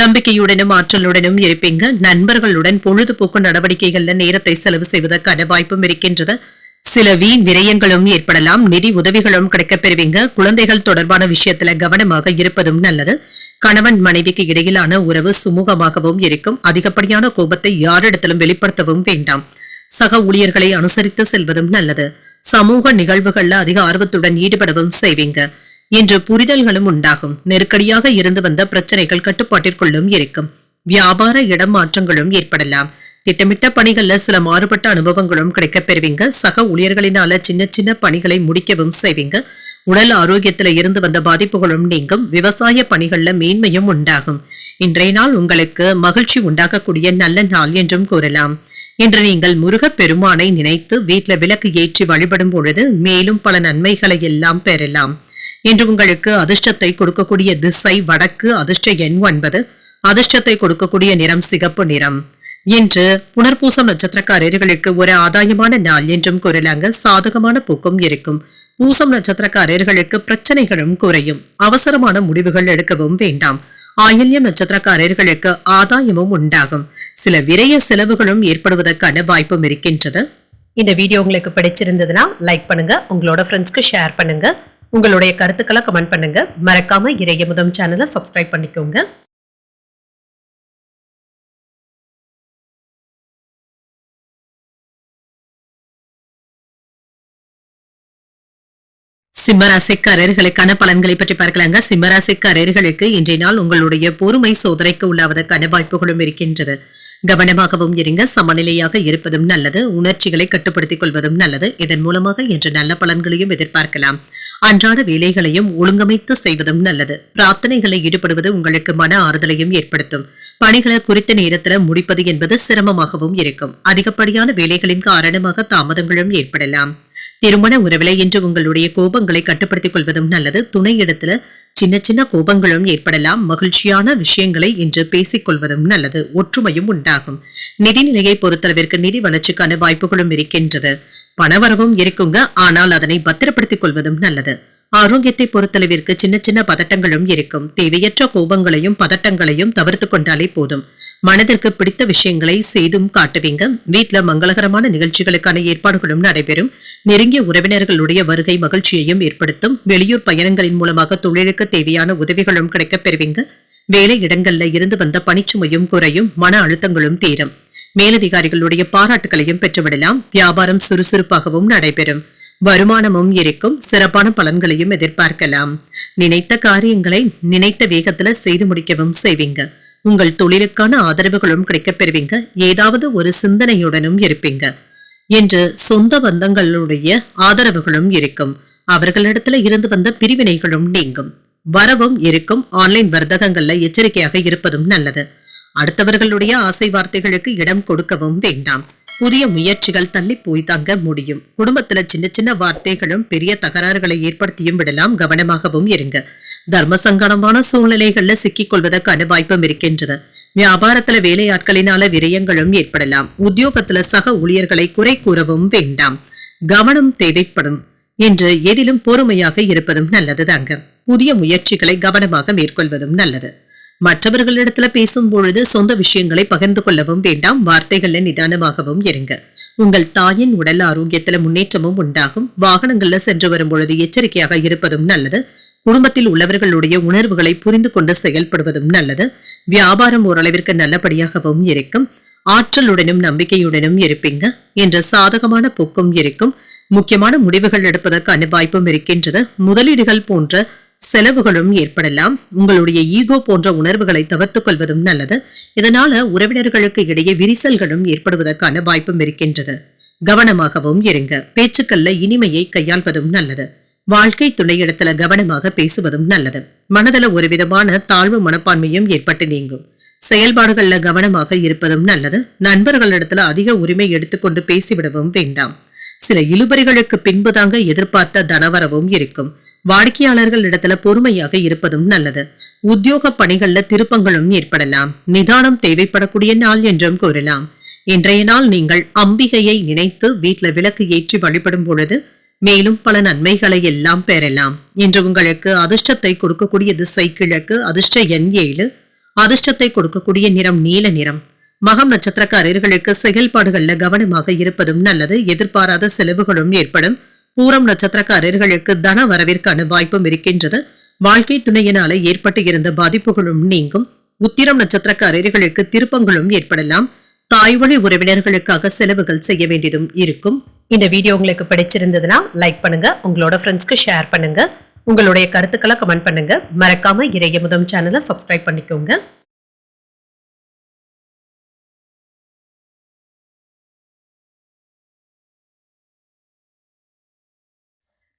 நம்பிக்கையுடனும் ஆற்றலுடனும் இருப்பீங்க. நண்பர்களுடன் பொழுதுபோக்கு நடவடிக்கைகள்ல நேரத்தை செலவு செய்வதற்கான வாய்ப்பும் இருக்கின்றது. சில வீண் விரயங்களும் ஏற்படலாம். நிதி உதவிகளும் கிடைக்கப் பெறுவீங்க. குழந்தைகள் தொடர்பான விஷயத்துல கவனமாக இருப்பதும் நல்லது. கணவன் மனைவிக்கு இடையிலான உறவு சுமூகமாகவும் இருக்கும். அதிகப்படியான கோபத்தை யாரிடத்திலும் வெளிப்படுத்தவும் வேண்டாம். சக ஊழியர்களை அனுசரித்து செல்வதும் நல்லது. சமூக நிகழ்வுகள்ல அதிக ஆர்வத்துடன் ஈடுபடவும் செய்வீங்க. இன்று புரிதல்களும் உண்டாகும். நெருக்கடியாக இருந்து வந்த பிரச்சனைகள் கட்டுப்பாட்டிற்குள்ளும் இருக்கும். வியாபார இடம் மாற்றங்களும் ஏற்படலாம். திட்டமிட்ட பணிகள்ல சில மாறுபட்ட அனுபவங்களும் கிடைக்கப் பெறுவீங்க. சக ஊழியர்களினால சின்ன சின்ன பணிகளை முடிக்கவும் செய்வீங்க. உடல் ஆரோக்கியத்துல இருந்து வந்த பாதிப்புகளும் நீங்கும். விவசாய பணிகள்ல மேன்மையும் உண்டாகும். இன்றைய நாள் உங்களுக்கு மகிழ்ச்சி உண்டாக்கக்கூடிய நல்ல நாள் என்றும் கூறலாம். இன்று நீங்கள் முருகப் பெருமானை நினைத்து வீட்டுல விளக்கு ஏற்றி வழிபடும் பொழுது மேலும் பல நன்மைகளை எல்லாம் பெறலாம். இன்று உங்களுக்கு அதிர்ஷ்டத்தை கொடுக்கக்கூடிய திசை வடக்கு. அதிர்ஷ்ட எண் 9. அதிர்ஷ்டத்தை கொடுக்கக்கூடிய நிறம் சிகப்பு நிறம். இன்று புனர்பூசம் நட்சத்திரக்காரர்களுக்கு ஒரு ஆதாயமான நாள் என்றும் கூறலாங்க. சாதகமான போக்கும் இருக்கும். பூசம் நட்சத்திரக்காரர்களுக்கு பிரச்சனைகளும் குறையும். அவசரமான முடிவுகள் எடுக்கவும் வேண்டாம். ஆயில்யம் நட்சத்திரக்காரர்களுக்கு ஆதாயமும் உண்டாகும். சில விரய செலவுகளும் ஏற்படுவதற்கான வாய்ப்பும் இருக்கின்றது. இந்த வீடியோ உங்களுக்கு பிடிச்சிருந்ததுன்னா லைக் பண்ணுங்க. உங்களோட ஃப்ரெண்ட்ஸ்க்கு ஷேர் பண்ணுங்க. உங்களுடைய கருத்துக்களை கமெண்ட் பண்ணுங்க. மறக்காம இறையமுதம் சேனலை சப்ஸ்கிரைப் பண்ணிக்கோங்க. சிம்மராசிக்காரர்களுக்கான பலன்களை பற்றி பார்க்கலாங்க. சிம்மராசிக்காரர்களுக்கு இன்றைய நாள் உங்களுடைய பொறுமை சோதனைக்கு உள்ளாவதற்கான வாய்ப்புகளும் இருக்கின்றது. கவனமாகவும் இருங்க. சமநிலையாக இருப்பதும் நல்லது. உணர்ச்சிகளை கட்டுப்படுத்திக் கொள்வதும் நல்லது. இதன் மூலமாக இன்று நல்ல பலன்களையும் எதிர்பார்க்கலாம். அன்றாட வேலைகளையும் ஒழுங்கமைத்து செய்வதும் நல்லது. பிரார்த்தனைகளை ஈடுபடுவது உங்களுக்கு மன ஆறுதலையும் ஏற்படுத்தும். பணிகளை குறித்த நேரத்தில் முடிப்பது என்பது சிரமமாகவும் இருக்கும். அதிகப்படியான வேலைகளின் காரணமாக தாமதங்களும் ஏற்படலாம். திருமண உறவில இன்று உங்களுடைய கோபங்களை கட்டுப்படுத்திக் கொள்வதும் நல்லது. துணை இடத்துல சின்ன சின்ன கோபங்களும் ஏற்படலாம். மகிழ்ச்சியான விஷயங்களை இன்று பேசிக் கொள்வதும் நல்லது. ஒற்றுமையும் உண்டாகும். நிதிநிலையை பொறுத்தளவிற்கு நிதி வளர்ச்சிக்கான வாய்ப்புகளும் இருக்கின்றது. பணவரவும் இருக்குங்க. ஆனால் அதனை பத்திரப்படுத்திக் கொள்வதும் நல்லது. ஆரோக்கியத்தை பொறுத்தளவிற்கு சின்ன சின்ன பதட்டங்களும் இருக்கும். தேவையற்ற கோபங்களையும் பதட்டங்களையும் தவிர்த்து கொண்டாலே போதும். மனதிற்கு பிடித்த விஷயங்களை செய்தும் காட்டுவீங்க. வீட்டுல மங்களகரமான நிகழ்ச்சிகளுக்கான ஏற்பாடுகளும் நடைபெறும். நெருங்கிய உறவினர்களுடைய வருகை மகிழ்ச்சியையும் ஏற்படுத்தும். வெளியூர் பயணங்களின் மூலமாக தொழிலுக்கு தேவையான உதவிகளும் கிடைக்கப் பெறுவீங்க. வேலை இடங்கள்ல இருந்து வந்த பணிச்சுமையும் குறையும். மன அழுத்தங்களும் தீரும். மேலதிகாரிகளுடைய பாராட்டுகளையும் பெற்றுவிடலாம். வியாபாரம் சுறுசுறுப்பாகவும் நடைபெறும். வருமானமும் இருக்கும். சிறப்பான பலன்களையும் எதிர்பார்க்கலாம். நினைத்த காரியங்களை நினைத்த வேகத்துல செய்து முடிக்கவும் செய்வீங்க. உங்கள் தொழிலுக்கான ஆதரவுகளும் கிடைக்கப் பெறுவீங்க. ஏதாவது ஒரு சிந்தனையுடனும் இருப்பீங்க. என்று சொந்த பந்தங்களுடைய ஆதரவுகளும் இருக்கும். அவர்களிடத்துல இருந்து வந்த பிரிவினைகளும் நீங்கும். வரவும் இருக்கும். ஆன்லைன் வர்த்தகங்கள்ல எச்சரிக்கையாக இருப்பதும் நல்லது. அடுத்தவர்களுடைய ஆசை வார்த்தைகளுக்கு இடம் கொடுக்கவும் வேண்டாம். புதிய முயற்சிகள் தள்ளி போய் தங்க முடியும். குடும்பத்துல சின்ன சின்ன வார்த்தைகளும் பெரிய தகராறுகளை ஏற்படுத்தியும் விடலாம். கவனமாகவும் இருங்க. தர்ம சங்கடமான சூழ்நிலைகள்ல சிக்கிக் கொள்வதற்கான வாய்ப்பும் இருக்கின்றது. வியாபாரத்துல வேலையாட்களினால விரயங்களும் ஏற்படலாம். உத்தியோகத்துல சக ஊழியர்களை குறை கூறவும் வேண்டாம். கவனம் தேவைப்படும். என்று எதிலும் பொறுமையாக இருப்பதும் நல்லதுதாங்க. புதிய முயற்சிகளை கவனமாக மேற்கொள்வதும் நல்லது. மற்றவர்களிடத்துல பேசும் பொழுது சொந்த விஷயங்களை பகிர்ந்து கொள்ளவும் வேண்டாம். வார்த்தைகள்ல நிதானமாகவும் இருங்க. உங்கள் தாயின் உடல் ஆரோக்கியத்துல முன்னேற்றமும் உண்டாகும். வாகனங்கள்ல சென்று வரும் பொழுது எச்சரிக்கையாக இருப்பதும் நல்லது. குடும்பத்தில் உள்ளவர்களுடைய உணர்வுகளை புரிந்து கொண்டு செயல்படுவதும் நல்லது. வியாபாரம் ஓரளவிற்கு நல்லபடியாகவும் இருக்கும். ஆற்றலுடனும் நம்பிக்கையுடனும் இருப்பீங்க என்ற சாதகமான போக்கும் இருக்கும். முக்கியமான முடிவுகள் எடுப்பதற்கான வாய்ப்பும் இருக்கின்றது. முதலீடுகள் போன்ற செலவுகளும் ஏற்படலாம். உங்களுடைய ஈகோ போன்ற உணர்வுகளை தவிர்த்துக் கொள்வதும் நல்லது. இதனால உறவினர்களுக்கு இடையே விரிசல்களும் ஏற்படுவதற்கான வாய்ப்பும் இருக்கின்றது. கவனமாகவும் இருங்க. பேச்சுக்கள்ல இனிமையை கையாள்வதும் நல்லது. வாழ்க்கை துணையிடத்துல கவனமாக பேசுவதும் நல்லது. மனதில் ஒரு விதமான தாழ்வு மனப்பான்மையும் ஏற்பட்டு நீங்கும். செயல்பாடுகள்ல கவனமாக இருப்பதும் நல்லது. நண்பர்களிடத்துல அதிக உரிமை எடுத்துக்கொண்டு பேசிவிடவும் வேண்டாம். சில இழுபறிகளுக்கு பின்புதாங்க எதிர்பார்த்த தனவரவும் இருக்கும். வாடிக்கையாளர்கள் இடத்துல பொறுமையாக இருப்பதும் நல்லது. உத்தியோக பணிகள்ல திருப்பங்களும் ஏற்படலாம். நிதானம் தேவைப்படக்கூடிய நாள் என்றும் கூறலாம். இன்றைய நாள் நீங்கள் அம்பிகையை நினைத்து வீட்டுல விளக்கு ஏற்றி வழிபடும் பொழுது மேலும் பல நன்மைகளை எல்லாம் பெறலாம். இன்று உங்களுக்கு அதிர்ஷ்டத்தை கொடுக்கக்கூடிய திசை கிழக்கு. அதிர்ஷ்ட எண் 7. அதிர்ஷ்டத்தை கொடுக்கக்கூடிய நிறம் நீல நிறம். மகம் நட்சத்திரக்காரர்களுக்கு செயல்பாடுகள்ல கவனமாக இருப்பதும் நல்லது. எதிர்பாராத செலவுகளும் ஏற்படும். பூரம் நட்சத்திரக்காரர்களுக்கு தன வரவிற்கான வாய்ப்பும் இருக்கின்றது. வாழ்க்கை துணையினால ஏற்பட்டு இருந்த பாதிப்புகளும் நீங்கும். உத்திரம் நட்சத்திரக்காரர்களுக்கு திருப்பங்களும் ஏற்படலாம். தாய் வழி உறவினர்களுக்காக செலவுகள் செய்ய வேண்டியதும் இருக்கும். இந்த வீடியோ உங்களுக்கு பிடிச்சிருந்ததுன்னா லைக் பண்ணுங்க. உங்களோட ஃப்ரெண்ட்ஸ்க்கு ஷேர் பண்ணுங்க. உங்களுடைய கருத்துக்களை கமெண்ட் பண்ணுங்க. மறக்காம இறையமுதம் சேனலை சப்ஸ்கிரைப் பண்ணிக்கோங்க.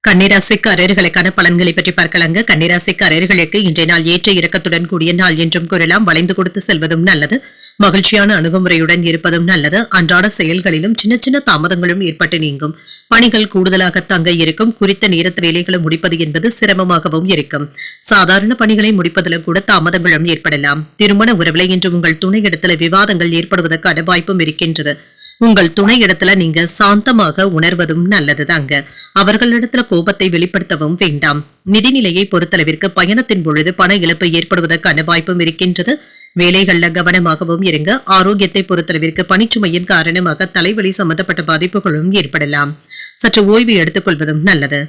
கன்னிராசிக்காரர்களுக்கான பலன்களை பற்றி பார்க்கலாங்க. கன்னிராசிக்காரர்களுக்கு இன்றைய நாள் ஏற்ற இறக்கத்துடன் கூடிய நாள் என்றும் கூறலாம். வளைந்து கொடுத்து செல்வதும் நல்லது. மகிழ்ச்சியான அணுகுமுறையுடன் இருப்பதும் நல்லது. அன்றாட செயல்களிலும் சின்ன சின்ன தாமதங்களும் ஏற்பட்டு நீங்கும். பணிகள் கூடுதலாக தங்க இருக்கும். குறித்த நேரத்து வேலைகளை முடிப்பது என்பது சிரமமாகவும் இருக்கும். சாதாரண பணிகளை முடிப்பதில் கூட தாமதங்களும் ஏற்படலாம். திருமண உறவுல இன்று உங்கள் துணை இடத்துல விவாதங்கள் ஏற்படுவதற்கான வாய்ப்பும் இருக்கின்றது. உங்கள் துணை இடத்துல நீங்க சாந்தமாக உணர்வதும் நல்லதுதாங்க. அவர்களிடத்துல கோபத்தை வெளிப்படுத்தவும் வேண்டாம். நிதிநிலையை பொறுத்தளவிற்கு பயணத்தின் பொழுது பண இழப்பு ஏற்படுவதற்கான வாய்ப்பும் இருக்கின்றது. வேலைகள்ல கவனமாகவும் இருங்க. ஆரோக்கியத்தை பொறுத்தளவிற்கு பணிச்சுமையின் காரணமாக தலைவலி சம்பந்தப்பட்ட பாதிப்புகளும் ஏற்படலாம். சற்று ஓய்வு எடுத்துக் கொள்வதும் நல்லது.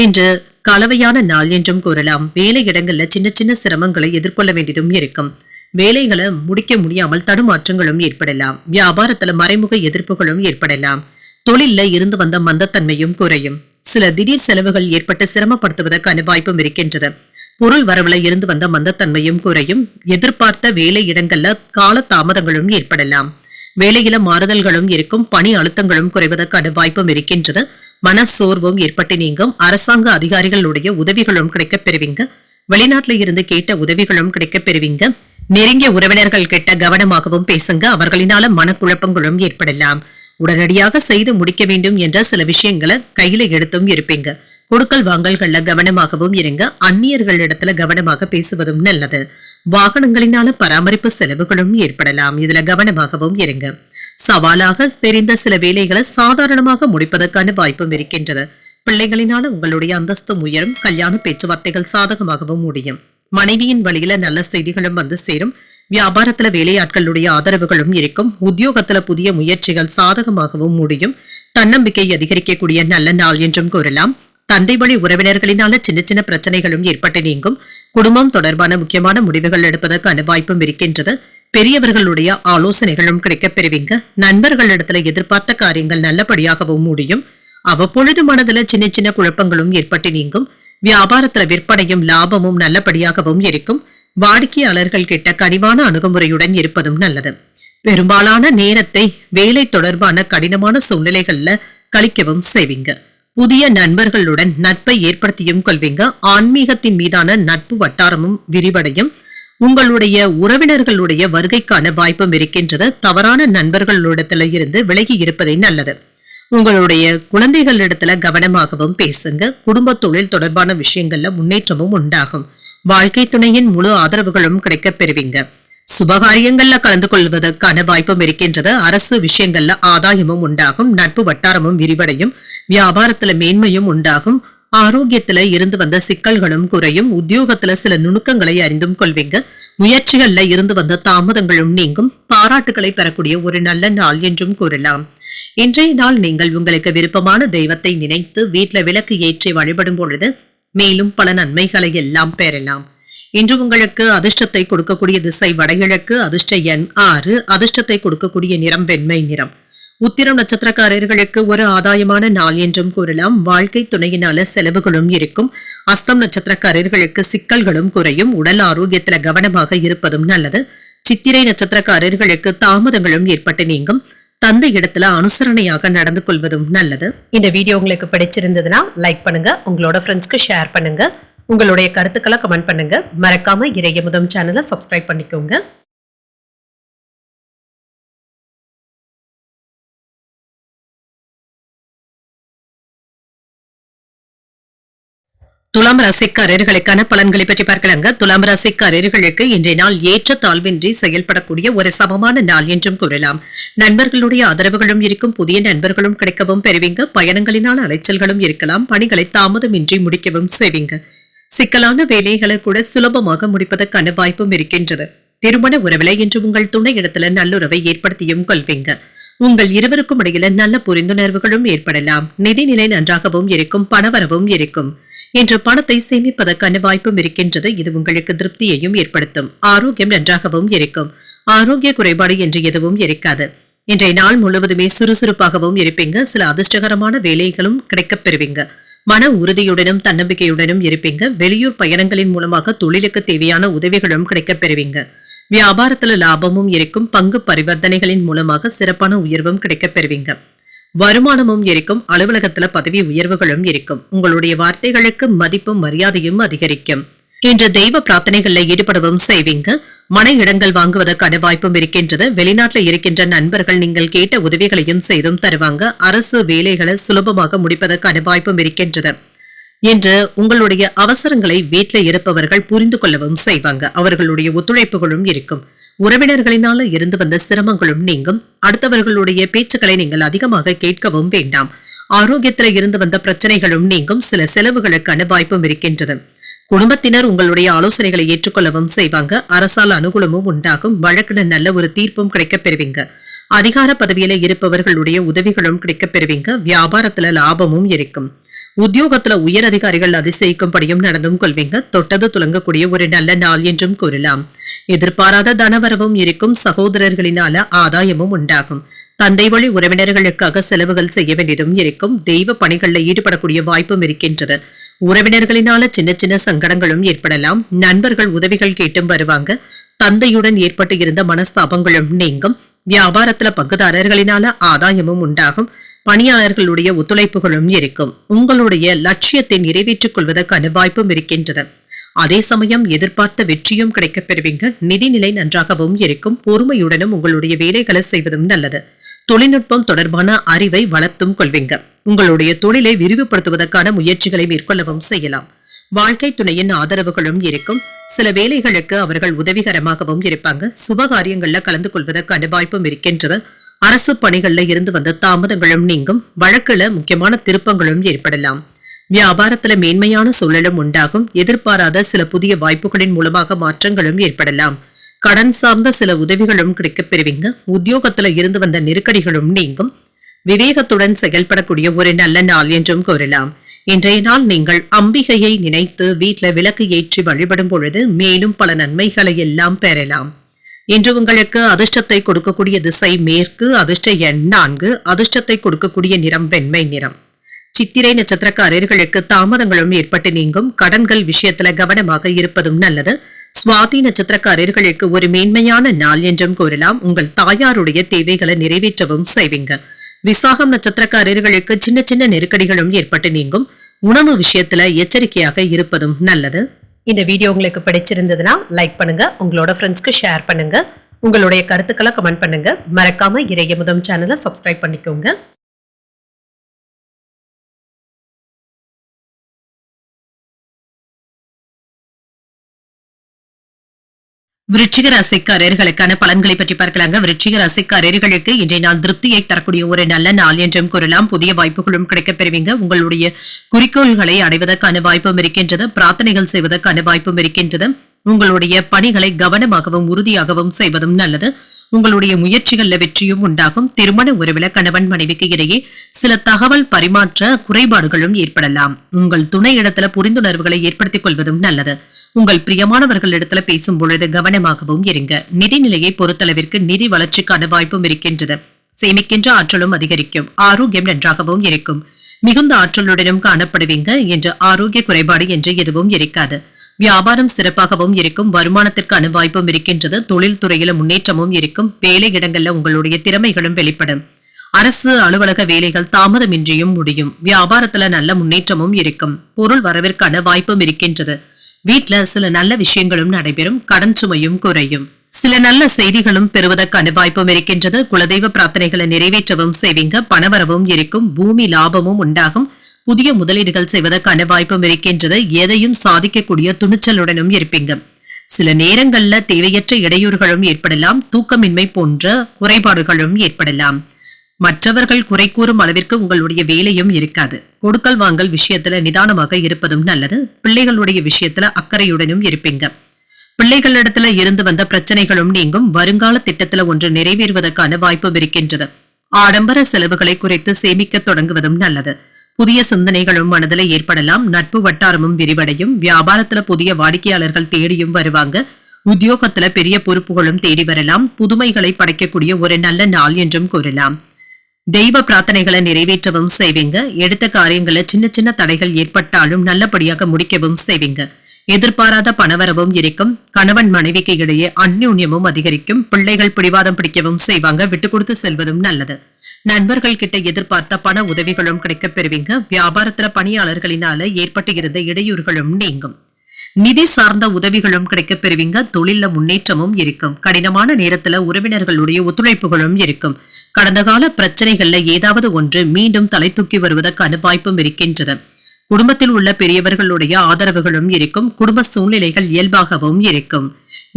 இன்று கலவையான நாள் என்றும் கூறலாம். வேலை இடங்கள்ல சின்ன சின்ன சிரமங்களை எதிர்கொள்ள வேண்டியதும் இருக்கும். வேலைகளை முடிக்க முடியாமல் தடுமாற்றங்களும் ஏற்படலாம். வியாபாரத்துல மறைமுக எதிர்ப்புகளும் ஏற்படலாம். தொழில்ல இருந்து வந்த மந்தத்தன்மையும் குறையும். சில திடீர் செலவுகள் ஏற்பட்டு சிரமப்படுத்துவதற்கான வாய்ப்பும் இருக்கின்றது. பொருள் வரவுல இருந்து வந்த மந்தத்தன்மையும் குறையும். எதிர்பார்த்த வேலை இடங்கள்ல கால தாமதங்களும் ஏற்படலாம். வேலையில மாறுதல்களும் இருக்கும். பணி அழுத்தங்களும் குறைவதற்கான வாய்ப்பும் இருக்கின்றது. மன சோர்வும் ஏற்பட்டு நீங்கும். அரசாங்க அதிகாரிகளுடைய உதவிகளும் கிடைக்கப் பெறுவீங்க. வெளிநாட்டுல இருந்து கேட்ட உதவிகளும் கிடைக்கப் பெறுவீங்க. நெருங்கிய உறவினர்கள் கிட்ட கவனமாகவும் பேசுங்க. அவர்களினால மனக்குழப்பங்களும் ஏற்படலாம். உடனடியாக செய்து முடிக்க வேண்டும் என்ற சில விஷயங்களை கையில எடுத்தும் இருப்பீங்க. கொடுக்கல் வாங்கல்கள்ல கவனமாகவும் இருங்க. அந்நியர்களிடத்துல கவனமாக பேசுவதும் நல்லது. வாகனங்களினால பராமரிப்பு செலவுகளும் ஏற்படலாம். இதுல கவனமாகவும் இருங்க. சவாலாக தெரிந்த சில வேலைகளை சாதாரணமாக முடிப்பதற்கான வாய்ப்பும் இருக்கின்றது. பிள்ளைகளினால உங்களுடைய அந்தஸ்து உயரும். கல்யாண பேச்சுவார்த்தைகள் சாதகமாகவும் முடியும். மனைவியின் வழியில நல்ல செய்திகளும் வந்து சேரும். வியாபாரத்துல வேலையாட்களுடைய ஆதரவுகளும் இருக்கும். உத்தியோகத்துல புதிய முயற்சிகள் சாதகமாகவும் முடியும். தன்னம்பிக்கை அதிகரிக்கக்கூடிய நல்ல நாள் என்றும் கூறலாம். தந்தை வழி உறவினர்களினால சின்ன சின்ன பிரச்சனைகளும் ஏற்பட்டு நீங்கும். குடும்பம் தொடர்பான முக்கியமான முடிவுகள் எடுப்பதற்கான வாய்ப்பும் இருக்கின்றது. பெரியவர்களுடைய ஆலோசனைகளும் கிடைக்கப் பெறுவீங்க. நண்பர்களிடத்துல எதிர்பார்த்த காரியங்கள் நல்லபடியாகவும் முடியும். அவ்வப்பொழுது மனதுல சின்ன சின்ன குழப்பங்களும் ஏற்பட்டு நீங்கும். வியாபாரத்துல விற்பனையும் லாபமும் நல்லபடியாகவும் இருக்கும். வாடிக்கையாளர்கள் கிட்ட கனிவான அணுகுமுறையுடன் இருப்பதும் நல்லது. பெரும்பாலான நேரத்தை வேலை தொடர்பான கடினமான சூழ்நிலைகள்ல கழிக்கவும் செய்வீங்க. புதிய நண்பர்களுடன் நட்பை ஏற்படுத்தியும் கொள்வீங்க. ஆன்மீகத்தின் மீதான நட்பு வட்டாரமும் விரிவடையும். உங்களுடைய உறவினர்களுடைய வருகைக்கான வாய்ப்பும் இருக்கின்றது. தவறான நண்பர்களிடத்துல இருந்து விலகி இருப்பதே நல்லது. உங்களுடைய குழந்தைகளிடத்துல கவனமாகவும் பேசுங்க. குடும்ப தொழில் தொடர்பான விஷயங்கள்ல முன்னேற்றமும் உண்டாகும். வாழ்க்கை துணையின் முழு ஆதரவுகளும் கிடைக்கப் பெறுவீங்க. சுபகாரியங்கள்ல கலந்து கொள்வதற்கான வாய்ப்பும் இருக்கின்றது. அரசு விஷயங்கள்ல ஆதாயமும் உண்டாகும். நட்பு வட்டாரமும் விரிவடையும். வியாபாரத்துல மேன்மையும் உண்டாகும். ஆரோக்கியத்துல இருந்து வந்த சிக்கல்களும் குறையும். உத்தியோகத்துல சில நுணுக்கங்களை அறிந்தும் கொள்வீங்க. முயற்சிகள்ல இருந்து வந்த தாமதங்களும் நீங்கும். பாராட்டுகளை பெறக்கூடிய ஒரு நல்ல நாள் என்றும் கூறலாம். இன்றைய நாள் நீங்கள் உங்களுக்கு விருப்பமான தெய்வத்தை நினைத்து வீட்டில் விளக்கு ஏற்றி வழிபடும் பொழுது மேலும் பல நன்மைகளை எல்லாம் பெறலாம். இன்று உங்களுக்கு அதிர்ஷ்டத்தை கொடுக்கக்கூடிய திசை வடகிழக்கு, அதிர்ஷ்ட எண் 6, அதிர்ஷ்டத்தை கொடுக்கக்கூடிய நிறம் வெண்மை நிறம். உத்திரம் நட்சத்திரக்காரர்களுக்கு ஒரு ஆதாயமான நாள் என்றும் கூறலாம். வாழ்க்கை துணையினால செலவுகளும் இருக்கும். அஸ்தம் நட்சத்திரக்காரர்களுக்கு சிக்கல்களும் குறையும். உடல் ஆரோக்கியத்துல கவனமாக இருப்பதும் நல்லது. சித்திரை நட்சத்திரக்காரர்களுக்கு தாமதங்களும் ஏற்பட்டு நீங்கும். தந்தை இடத்துல அனுசரணையாக நடந்து கொள்வதும் நல்லது. இந்த வீடியோ உங்களுக்கு பிடிச்சிருந்ததுன்னா லைக் பண்ணுங்க, உங்களோட ஃப்ரெண்ட்ஸ்க்கு ஷேர் பண்ணுங்க, உங்களுடைய கருத்துக்களை கமெண்ட் பண்ணுங்க. மறக்காம இறையமுதம் சேனலை சப்ஸ்கிரைப் பண்ணிக்கோங்க. துலாம் ராசிக்காரர்களுக்கான பலன்களை பற்றி பார்க்கலாங்க. துலாம் ராசிக்காரர்களுக்கு இன்றைய நாள் ஏற்ற தாழ்வின்றி செயல்படக்கூடிய ஒரு சமமான நாள் என்றும் கூறலாம். நண்பர்களுடைய ஆதரவுகளும் இருக்கும். புதிய நண்பர்களும் கிடைக்கவும் பெறுவீங்க. பயணங்களினால் அலைச்சல்களும் இருக்கலாம். பணிகளை தாமதமின்றி முடிக்கவும் செய்வீங்க. சிக்கலான வேலைகளை கூட சுலபமாக முடிப்பதற்கான வாய்ப்பும் இருக்கின்றது. திருமண உறவில இன்று உங்கள் துணை இடத்துல நல்லுறவை ஏற்படுத்தியும் கொள்வீங்க. உங்கள் இருவருக்கும் இடையில நல்ல புரிந்துணர்வுகளும் ஏற்படலாம். நிதிநிலை நன்றாகவும் இருக்கும். பணவரவும் இருக்கும். இன்று பணத்தை சேமிப்பதற்கான வாய்ப்பும் இருக்கின்றது. இது உங்களுக்கு திருப்தியையும் ஏற்படுத்தும். ஆரோக்கியம் நன்றாகவும் இருக்கும். ஆரோக்கிய குறைபாடு என்று எதுவும் இருக்காது. இன்றைய நாள் முழுவதுமே சுறுசுறுப்பாகவும் இருப்பீங்க. சில அதிர்ஷ்டகரமான வேலைகளும் கிடைக்கப் பெறுவீங்க. மன உறுதியுடனும் தன்னம்பிக்கையுடனும் இருப்பீங்க. வெளியூர் பயணங்களின் மூலமாக தொழிலுக்கு தேவையான உதவிகளும் கிடைக்கப் பெறுவீங்க. வியாபாரத்துல லாபமும் இருக்கும். பங்கு பரிவர்த்தனைகளின் மூலமாக சிறப்பான உயர்வும் கிடைக்கப் பெறுவீங்க. வருமானமும் இருக்கும். அலுவலகத்துல பதவி உயர்வுகளும் இருக்கும். உங்களுடைய வார்த்தைகளுக்கு மதிப்பும் மரியாதையும் அதிகரிக்கும். இன்று தெய்வ பிரார்த்தனைகள்ல ஈடுபடவும் செய்வீங்க. மன இடங்கள் வாங்குவதற்கான வாய்ப்பும் இருக்கின்றது. வெளிநாட்டுல இருக்கின்ற நண்பர்கள் நீங்கள் கேட்ட உதவிகளையும் செய்தும் தருவாங்க. அரசு வேலைகளை சுலபமாக முடிப்பதற்கான வாய்ப்பும் இருக்கின்றது. இன்று உங்களுடைய அவசரங்களை வீட்டில் இருப்பவர்கள் புரிந்து கொள்ளவும் செய்வாங்க. அவர்களுடைய ஒத்துழைப்புகளும் இருக்கும். உறவினர்களினால இருந்து வந்த சிரமங்களும் நீங்கும். அடுத்தவர்களுடைய பேச்சுக்களை நீங்கள் அதிகமாக கேட்கவும் வேண்டாம். ஆரோக்கியத்தில் இருந்து வந்த பிரச்சனைகளும் நீங்கும். சில செலவுகளுக்கான வாய்ப்பும் இருக்கின்றது. குடும்பத்தினர் உங்களுடைய ஆலோசனைகளை ஏற்றுக்கொள்ளவும் செய்வாங்க. அரசால் அனுகூலமும் உண்டாகும். வழக்குல நல்ல ஒரு தீர்ப்பும் கிடைக்கப் பெறுவீங்க. அதிகார பதவியில இருப்பவர்களுடைய உதவிகளும் கிடைக்கப் பெறுவீங்க. வியாபாரத்துல லாபமும் இருக்கும். உத்தியோகத்துல உயர் அதிகாரிகள் அதிசயிக்கும்படியும் நடந்தும் கொள்வீங்க. தொட்டது துலங்கக்கூடிய ஒரு நல்ல நாள் என்றும் கூறலாம். எதிர்பாராத தனவரவும் இருக்கும். சகோதரர்களினால ஆதாயமும் உண்டாகும். தந்தை வழி உறவினர்களுக்காக செலவுகள் செய்ய வேண்டியதும் இருக்கும். தெய்வ பணிகளில் ஈடுபடக்கூடிய வாய்ப்பும் இருக்கின்றது. உறவினர்களினால சின்ன சின்ன சங்கடங்களும் ஏற்படலாம். நண்பர்கள் உதவிகள் கேட்டும் வருவாங்க. தந்தையுடன் ஏற்பட்டு இருந்த மனஸ்தாபங்களும் நீங்கும். வியாபாரத்துல பங்குதாரர்களினால ஆதாயமும் உண்டாகும். பணியாளர்களுடைய ஒத்துழைப்புகளும் இருக்கும். உங்களுடைய லட்சியத்தை நிறைவேற்றிக் கொள்வதற்கான வாய்ப்பும் இருக்கின்றது. அதே சமயம் எதிர்பார்த்த வெற்றியும் கிடைக்கப் பெறுவீங்க. நிதிநிலை நன்றாகவும் இருக்கும். பொறுமையுடனும் உங்களுடைய வேலைகளை செய்வதும் நல்லது. தொழில்நுட்பம் தொடர்பான அறிவை வளர்த்தும் கொள்வீங்க. உங்களுடைய தொழிலை விரிவுபடுத்துவதற்கான முயற்சிகளை மேற்கொள்ளவும் செய்யலாம். வாழ்க்கை துணையின் ஆதரவுகளும் இருக்கும். சில வேலைகளுக்கு அவர்கள் உதவிகரமாகவும் இருப்பாங்க. சுபகாரியங்கள்ல கலந்து கொள்வதற்கான வாய்ப்பும் இருக்கின்றது. அரசு பணிகள்ல இருந்து வந்த தாமதங்களும் நீங்கும். வழக்குல முக்கியமான திருப்பங்களும் ஏற்படலாம். வியாபாரத்துல மேன்மையான சூழலும் உண்டாகும். எதிர்பாராத சில புதிய வாய்ப்புகளின் மூலமாக மாற்றங்களும் ஏற்படலாம். கடன் சார்ந்த சில உதவிகளும் கிடைக்கப் பெறுவீங்க. உத்தியோகத்துல இருந்து வந்த நெருக்கடிகளும் நீங்கும். விவேகத்துடன் செயல்படக்கூடிய ஒரு நல்ல நாள் என்றும் கூறலாம். இன்றைய நாள் நீங்கள் அம்பிகையை நினைத்து வீட்டுல விளக்கு ஏற்றி வழிபடும் பொழுது மேலும் பல நன்மைகளை எல்லாம் பெறலாம். இன்று உங்களுக்கு அதிர்ஷ்டத்தை கொடுக்கக்கூடிய திசை மேற்கு, அதிர்ஷ்ட எண் 4, அதிர்ஷ்டத்தை கொடுக்கக்கூடிய நிறம் வெண்மை நிறம். சித்திரை நட்சத்திரக்காரர்களுக்கு தாமதங்களும் ஏற்பட்டு நீங்கும். கடன்கள் விஷயத்துல கவனமாக இருப்பதும் நல்லது. சுவாதி நட்சத்திரக்காரர்களுக்கு ஒரு மேன்மையான நாள் என்றும் கூறலாம். உங்கள் தாயாருடைய தேவைகளை நிறைவேற்றவும் செய்வீங்க. விசாகம் நட்சத்திரக்காரர்களுக்கு சின்ன சின்ன நெருக்கடிகளும் ஏற்பட்டு நீங்கும். உணவு விஷயத்துல எச்சரிக்கையாக இருப்பதும் நல்லது. இந்த வீடியோ உங்களுக்கு பிடிச்சிருந்ததுன்னா லைக் பண்ணுங்க, உங்களோட ஃப்ரெண்ட்ஸ்க்கு ஷேர் பண்ணுங்க, உங்களுடைய கருத்துக்களை கமெண்ட் பண்ணுங்க. மறக்காம இறையமுதம் சேனலை சப்ஸ்கிரைப் பண்ணிக்கோங்க. விருச்சிக ராசிக்காரர்களுக்கான பலன்களை பற்றி பார்க்கலாங்க. விருச்சிக ராசிக்காரர்களுக்கு இன்றைய நாள் திருப்தியை தரக்கூடிய ஒரு நல்ல நாள் என்றும் கூறலாம். புதிய வாய்ப்புகளும் கிடைக்கப் பெறுவீங்க. உங்களுடைய குறிக்கோள்களை அடைவதற்கான வாய்ப்பும் இருக்கின்றது. பிரார்த்தனைகள் செய்வதற்கான வாய்ப்பும் இருக்கின்றது. உங்களுடைய பணிகளை கவனமாகவும் உறுதியாகவும் செய்வதும் நல்லது. உங்களுடைய முயற்சிகள்ல வெற்றியும் உண்டாகும். திருமண உறவில கணவன் மனைவிக்கு இடையே சில தகவல் பரிமாற்ற குறைபாடுகளும் ஏற்படலாம். உங்கள் துணை இடத்துல புரிந்துணர்வுகளை ஏற்படுத்திக் கொள்வதும் நல்லது. உங்கள் பிரியமானவர்கள் இடத்துல பேசும் பொழுது கவனமாகவும் இருங்க. நிதிநிலையை பொறுத்தளவிற்கு நிதி வளர்ச்சிக்கான வாய்ப்பும் இருக்கின்றது. சேமிக்கின்ற ஆற்றலும் அதிகரிக்கும். ஆரோக்கியம் நன்றாகவும் இருக்கும். மிகுந்த ஆற்றலுடனும் காணப்படுவீங்க என்று ஆரோக்கிய குறைபாடு என்று எதுவும் இருக்காது. வியாபாரம் சிறப்பாகவும் இருக்கும். வருமானத்திற்கான வாய்ப்பும் இருக்கின்றது. தொழில் துறையில முன்னேற்றமும் இருக்கும். வேலை இடங்கள்ல உங்களுடைய திறமைகளும் வெளிப்படும். அரசு அலுவலக வேலைகள் தாமதமின்றியும் முடியும். வியாபாரத்துல நல்ல முன்னேற்றமும் இருக்கும். பொருள் வரவிற்கான வாய்ப்பும் இருக்கின்றது. வீட்டுல சில நல்ல விஷயங்களும் நடைபெறும். கடன் சுமையும் குறையும். சில நல்ல செய்திகளும் பெறுவதற்கான வாய்ப்பும் இருக்கின்றது. குலதெய்வ பிரார்த்தனைகளை நிறைவேற்றவும் செய்வீங்க. பணவரவும் இருக்கும். பூமி லாபமும் உண்டாகும். புதிய முதலீடுகள் செய்வதற்கான வாய்ப்பும் இருக்கின்றது. எதையும் சாதிக்கக்கூடிய துணிச்சலுடனும் இருப்பீங்க. சில நேரங்கள்ல தேவையற்ற இடையூறுகளும் ஏற்படலாம். தூக்கமின்மை போன்ற குறைபாடுகளும் ஏற்படலாம். மற்றவர்கள் குறை கூறும் அளவிற்கு உங்களுடைய வேலையும் இருக்காது. கொடுக்கல் வாங்கல் விஷயத்துல நிதானமாக இருப்பதும் நல்லது. பிள்ளைகளுடைய விஷயத்துல அக்கறையுடனும் இருப்பீங்க. பிள்ளைகளிடத்துல இருந்து வந்த பிரச்சனைகளும் நீங்கும். வருங்கால திட்டத்துல ஒன்று நிறைவேறுவதற்கான வாய்ப்பும் இருக்கின்றது. ஆடம்பர செலவுகளை குறைத்து சேமிக்க தொடங்குவதும் நல்லது. புதிய சிந்தனைகளும் மனதில் ஏற்படலாம். நட்பு வட்டாரமும் விரிவடையும். வியாபாரத்துல புதிய வாடிக்கையாளர்கள் தேடியும் வருவாங்க. உத்தியோகத்துல பெரிய பொறுப்புகளும் தேடி வரலாம். புதுமைகளை படைக்கக்கூடிய ஒரு நல்ல நாள் என்றும் கூறலாம். தெய்வ பிரார்த்தனைகளை நிறைவேற்றவும் செய்வீங்க. எடுத்த காரியங்களை சின்ன சின்ன தடைகள் ஏற்பட்டாலும் நல்லபடியாக முடிக்கவும் செய்வீங்க. எதிர்பாராத பணவரவும் இருக்கும். கணவன் மனைவிக்கு இடையே அந்யோன்யமும் அதிகரிக்கும். பிள்ளைகள் பிடிவாதம் பிடிக்கவும் செய்வாங்க. விட்டு கொடுத்து செல்வதும் நல்லது. நண்பர்கள் கிட்ட எதிர்பார்த்த பண உதவிகளும் கிடைக்கப் பெறுவீங்க. வியாபாரத்துல பணியாளர்களினால ஏற்பட்டு இருந்த இடையூறுகளும் நீங்கும். நிதி சார்ந்த உதவிகளும் கிடைக்கப் பெறுவீங்க. தொழில முன்னேற்றமும் இருக்கும். கடினமான நேரத்துல உறவினர்களுடைய ஒத்துழைப்புகளும் இருக்கும். கடந்த கால பிரச்சனைகள்ல ஏதாவது ஒன்று மீண்டும் தலை தூக்கி வருவதற்கான வாய்ப்பும் இருக்கின்றது. குடும்பத்தில் உள்ள பெரியவர்களுடைய ஆதரவுகளும் இருக்கும். குடும்ப சூழ்நிலைகள் இயல்பாகவும் இருக்கும்.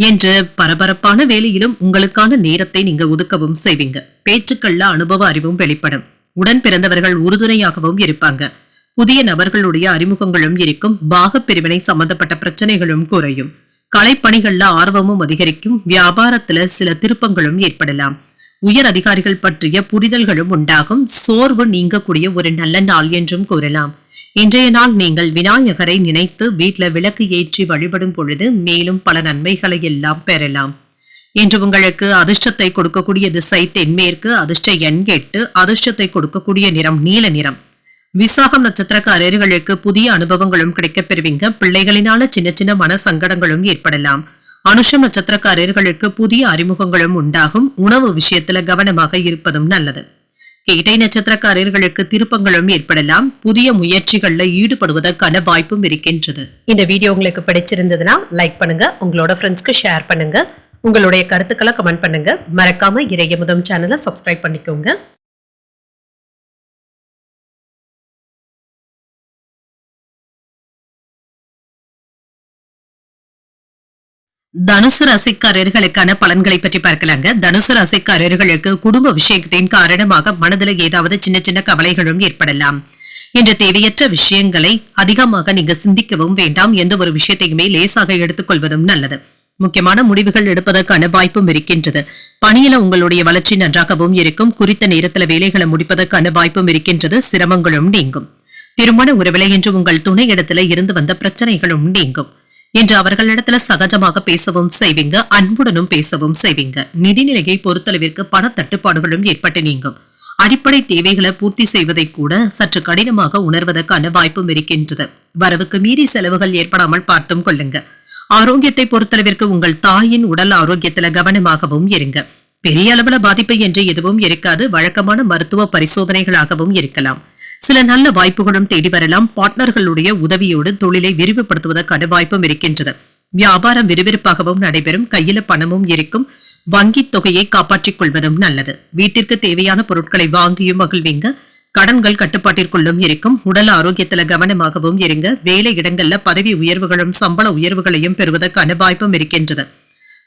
என்று பரபரப்பான வேலையிலும் உங்களுக்கான நேரத்தை நீங்க ஒதுக்கவும் செய்வீங்க. பேச்சுக்கள்ல அனுபவ அறிவும் வெளிப்படும். உடன் பிறந்தவர்கள் உறுதுணையாகவும் இருப்பாங்க. புதிய நபர்களுடைய அறிமுகங்களும் இருக்கும். பாக பிரிவினை சம்பந்தப்பட்ட பிரச்சனைகளும் குறையும். கலைப்பணிகள்ல ஆர்வமும் அதிகரிக்கும். வியாபாரத்துல சில திருப்பங்களும் ஏற்படலாம். உயர் அதிகாரிகள் பற்றிய புரிதல்களும் உண்டாகும். சோர்வு நீங்கக்கூடிய ஒரு நல்ல நாள் என்றும் கூறலாம். இன்றைய நாள் நீங்கள் விநாயகரை நினைத்து வீட்டில் விளக்கு ஏற்றி வழிபடும் பொழுது மேலும் பல நன்மைகளை எல்லாம் பெறலாம். இன்று உங்களுக்கு அதிர்ஷ்டத்தை கொடுக்கக்கூடிய திசை தென்மேற்கு. அதிர்ஷ்ட எண் 8. அதிர்ஷ்டத்தை கொடுக்கக்கூடிய நிறம் நீல நிறம். விசாகம் நட்சத்திரக்காரர்களுக்கு புதிய அனுபவங்களும் கிடைக்கப் பெறுவீங்க. பிள்ளைகளினால சின்ன சின்ன மன சங்கடங்களும் ஏற்படலாம். அனுஷம் நட்சத்திரக்காரர்களுக்கு புதிய அறிமுகங்களும் உண்டாகும். உணவு விஷயத்துல கவனமாக இருப்பதும் நல்லது. கேட்டை நட்சத்திரக்காரர்களுக்கு திருப்பங்களும் ஏற்படலாம். புதிய முயற்சிகள்ல ஈடுபடுவதற்கான வாய்ப்பும் இருக்கின்றது. இந்த வீடியோ உங்களுக்கு பிடிச்சிருந்ததுன்னா லைக் பண்ணுங்க. உங்களோட ஃப்ரெண்ட்ஸ்க்கு ஷேர் பண்ணுங்க. உங்களுடைய கருத்துக்களை கமெண்ட் பண்ணுங்க. மறக்காம இறையமுதம் சேனலை சப்ஸ்கிரைப் பண்ணிக்கோங்க. தனுசு ராசிக்காரர்களுக்கான பலன்களை பற்றி பார்க்கலாங்க. தனுசு ராசிக்காரர்களுக்கு குடும்ப விஷயத்தின் காரணமாக மனதில் ஏதாவது சின்ன சின்ன கவலைகளும் ஏற்படலாம். இன்று தேவையற்ற விஷயங்களை அதிகமாக நீங்க சிந்திக்கவும் வேண்டாம். எந்த ஒரு விஷயத்தையுமே லேசாக எடுத்துக்கொள்வதும் நல்லது. முக்கியமான முடிவுகள் எடுப்பதற்கான வாய்ப்பும் இருக்கின்றது. பணியில உங்களுடைய வளர்ச்சி நன்றாகவும் இருக்கும். குறித்த நேரத்தில் வேலைகளை முடிப்பதற்கான வாய்ப்பும் இருக்கின்றது. சிரமங்களும் நீங்கும். திருமண உறவிலை என்று உங்கள் துணை இடத்துல இருந்து வந்த பிரச்சனைகளும் நீங்கும். என்று அவர்களிடத்துல சகஜமாக பேசவும் செய்வீங்க. அன்புடனும் பேசவும் செய்வீங்க. நிதிநிலையை பொறுத்தளவிற்கு பண தட்டுப்பாடுகளும் ஏற்பட்டு நீங்கும். அடிப்படை தேவைகளை பூர்த்தி செய்வதை கூட சற்று கடினமாக உணர்வதற்கான வாய்ப்பும் இருக்கின்றது. வரவுக்கு மீறி செலவுகள் ஏற்படாமல் பார்த்தும் கொள்ளுங்க. ஆரோக்கியத்தை பொறுத்தளவிற்கு உங்கள் தாயின் உடல் ஆரோக்கியத்துல கவனமாகவும் இருங்க. பெரிய அளவுல பாதிப்பு என்று எதுவும் இருக்காது. வழக்கமான மருத்துவ பரிசோதனைகளாகவும் இருக்கலாம். சில நல்ல வாய்ப்புகளும் தேடி வரலாம். பார்ட்னர்களுடைய உதவியோடு தொழிலை விரிவுபடுத்துவதற்கான வாய்ப்பும் இருக்கின்றது. வியாபாரம் விறுவிறுப்பாகவும் நடைபெறும். கையில பணமும் இருக்கும். வங்கி தொகையை காப்பாற்றிக் கொள்வதும் நல்லது. வீட்டிற்கு தேவையான பொருட்களை வாங்கியும் மகிழ்வீங்க. கடன்கள் கட்டுப்பாட்டிற்குள்ளும் இருக்கும். உடல் ஆரோக்கியத்துல கவனமாகவும் இருங்க. வேலை இடங்கள்ல பதவி உயர்வுகளும் சம்பள உயர்வுகளையும் பெறுவதற்கான வாய்ப்பும் இருக்கின்றது.